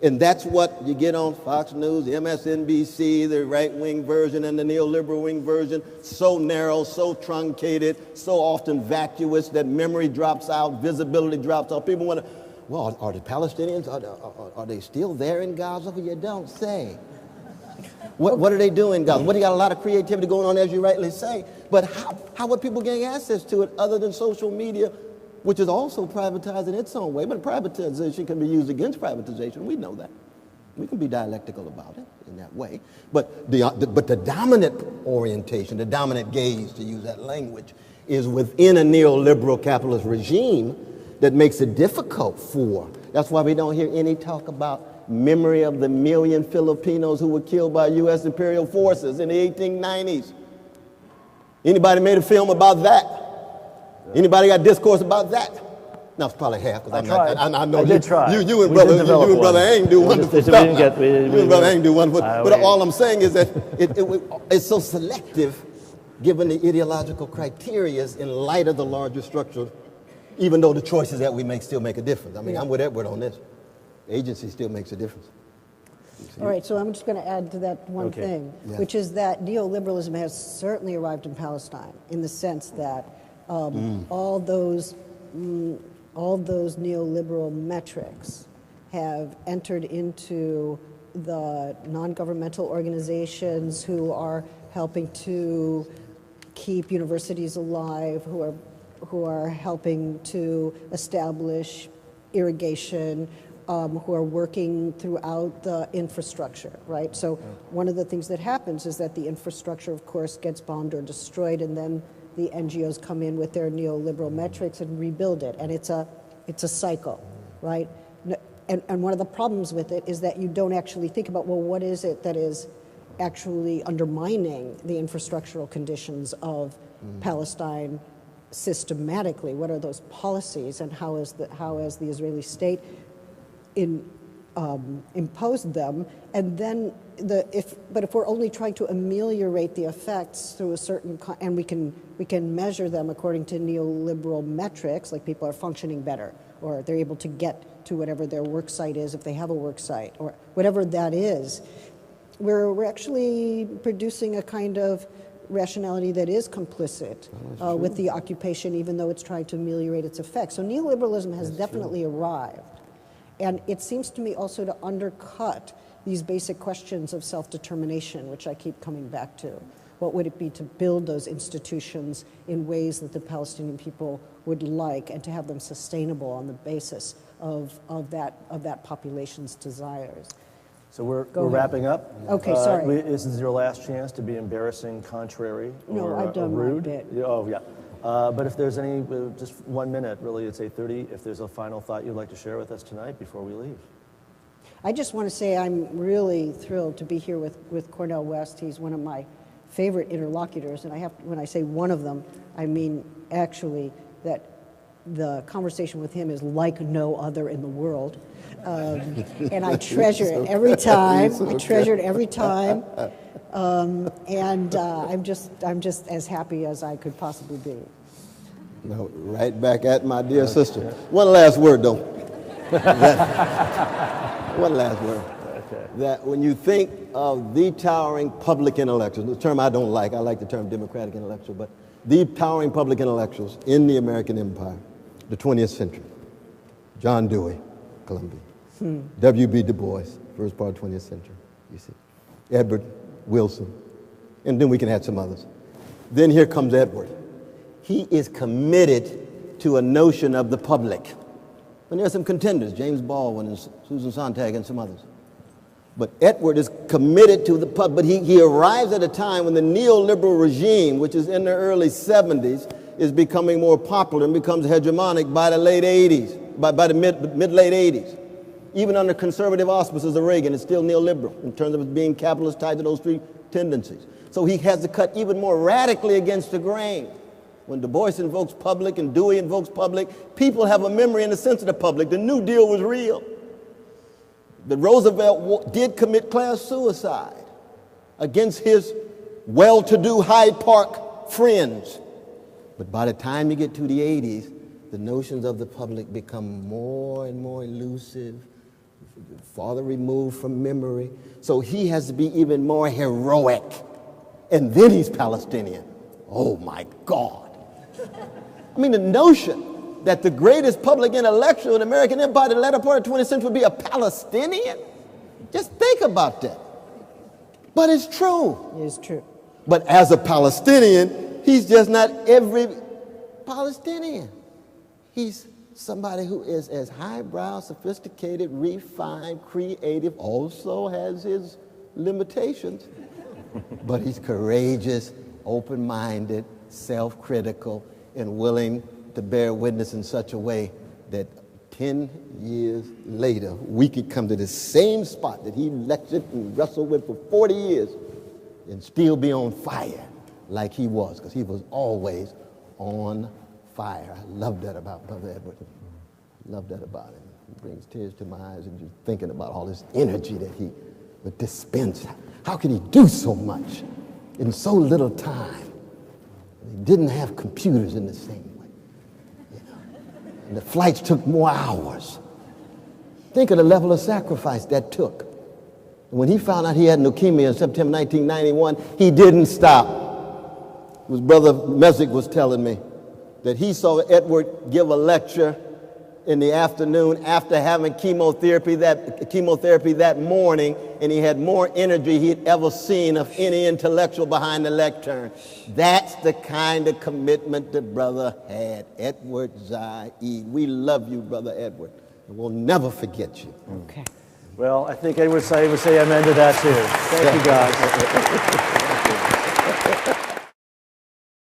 [SPEAKER 4] And that's what you get on Fox News, MSNBC, the right-wing version and the neoliberal wing version, so narrow, so truncated, so often vacuous that memory drops out, visibility drops out. People wonder, well, are the Palestinians, are they still there in Gaza? Well, you don't say. What are they doing in Gaza? What, you got a lot of creativity going on, as you rightly say. But how are people getting access to it other than social media, which is also privatized in its own way? But privatization can be used against privatization. We know that. We can be dialectical about it in that way. But the dominant orientation, the dominant gaze, to use that language, is within a neoliberal capitalist regime that makes it difficult for. That's why we don't hear any talk about memory of the 1 million Filipinos who were killed by U.S. imperial forces in the 1890s. Anybody made a film about that? Anybody got discourse about that? No, it's probably half, because I know you and Brother Ang do wonderful stuff. You and Brother Ang do wonderful. But all I'm saying is that it's so selective given the ideological criteria in light of the larger structure, even though the choices that we make still make a difference. I mean, I'm with Edward on this. Agency still makes a difference.
[SPEAKER 3] All right, so I'm just going to add to that one thing, which is that neoliberalism has certainly arrived in Palestine in the sense that all those neoliberal metrics have entered into the non-governmental organizations who are helping to keep universities alive, who are helping to establish irrigation, who are working throughout the infrastructure, right? So one of the things that happens is that the infrastructure, of course, gets bombed or destroyed, and then the NGOs come in with their neoliberal metrics and rebuild it, and it's a cycle, right? And one of the problems with it is that you don't actually think about, well, what is it that is actually undermining the infrastructural conditions of Palestine systematically? What are those policies, and how has the Israeli state imposed them? And then if we're only trying to ameliorate the effects through a certain and we can measure them according to neoliberal metrics, like people are functioning better, or they're able to get to whatever their work site is if they have a work site, or whatever that is, we're actually producing a kind of rationality that is complicit with the occupation, even though it's trying to ameliorate its effects. So neoliberalism has definitely arrived. And it seems to me also to undercut these basic questions of self-determination, which I keep coming back to. What would it be to build those institutions in ways that the Palestinian people would like, and to have them sustainable on the basis of that population's desires?
[SPEAKER 2] So we're wrapping up.
[SPEAKER 3] Okay, sorry.
[SPEAKER 2] This is your last chance to be embarrassing, contrary, or
[SPEAKER 3] I've done
[SPEAKER 2] rude.
[SPEAKER 3] my bit.
[SPEAKER 2] Oh, yeah. But if there's any, just 1 minute, really, it's 8:30. If there's a final thought you'd like to share with us tonight before we leave.
[SPEAKER 3] I just want to say I'm really thrilled to be here with Cornel West. He's one of my favorite interlocutors, and when I say one of them, I mean actually that the conversation with him is like no other in the world. And I treasure it every time. I treasure it every time. And I'm just as happy as I could possibly be.
[SPEAKER 4] No, right back at my dear sister. One last word, though. One last word. Okay. That when you think of the towering public intellectuals, the term I don't like, I like the term democratic intellectual, but the towering public intellectuals in the American empire, the 20th century, John Dewey, Columbia, W.B. Du Bois, first part of the 20th century, you see, Edward Wilson, and then we can add some others. Then here comes Edward. He is committed to a notion of the public. And there are some contenders, James Baldwin and Susan Sontag and some others. But Edward is committed to the public, but he arrives at a time when the neoliberal regime, which is in the early 70s, is becoming more popular and becomes hegemonic by the late 80s, by the mid-late 80s.
[SPEAKER 5] Even under conservative auspices of Reagan, it's still neoliberal in terms of it being capitalist tied to those three tendencies. So he has to cut even more radically against the grain. When Du Bois invokes public and Dewey invokes public, people have a memory in the sense of the public. The New Deal was real. But Roosevelt did commit class suicide against his well-to-do Hyde Park friends. But by the time you get to the 80s, the notions of the public become more and more elusive, farther removed from memory. So he has to be even more heroic. And then he's Palestinian. Oh my God. I mean, the notion that the greatest public intellectual in American empire in the latter part of the 20th century would be a Palestinian? Just think about that. But it's true.
[SPEAKER 3] It is true.
[SPEAKER 5] But as a Palestinian, he's just not every Palestinian. He's somebody who is as highbrow, sophisticated, refined, creative, also has his limitations. But he's courageous, open-minded, self-critical, and willing to bear witness in such a way that 10 years later, we could come to the same spot that he lectured and wrestled with for 40 years and still be on fire like he was, because he was always on fire. I love that about Brother Edward. I love that about him. It brings tears to my eyes and just thinking about all this energy that he would dispense. How could he do so much in so little time? He didn't have computers in the same way. You know? And the flights took more hours. Think of the level of sacrifice that took. When he found out he had leukemia in September 1991, he didn't stop. His brother Messick was telling me that he saw Edward give a lecture in the afternoon after having chemotherapy that morning, and he had more energy he'd ever seen of any intellectual behind the lectern. That's the kind of commitment the brother had, Edward Said. We love you, Brother Edward, and we'll never forget you.
[SPEAKER 1] Okay.
[SPEAKER 2] Well, I think Edward Said would say amen to that too. Thank you, guys.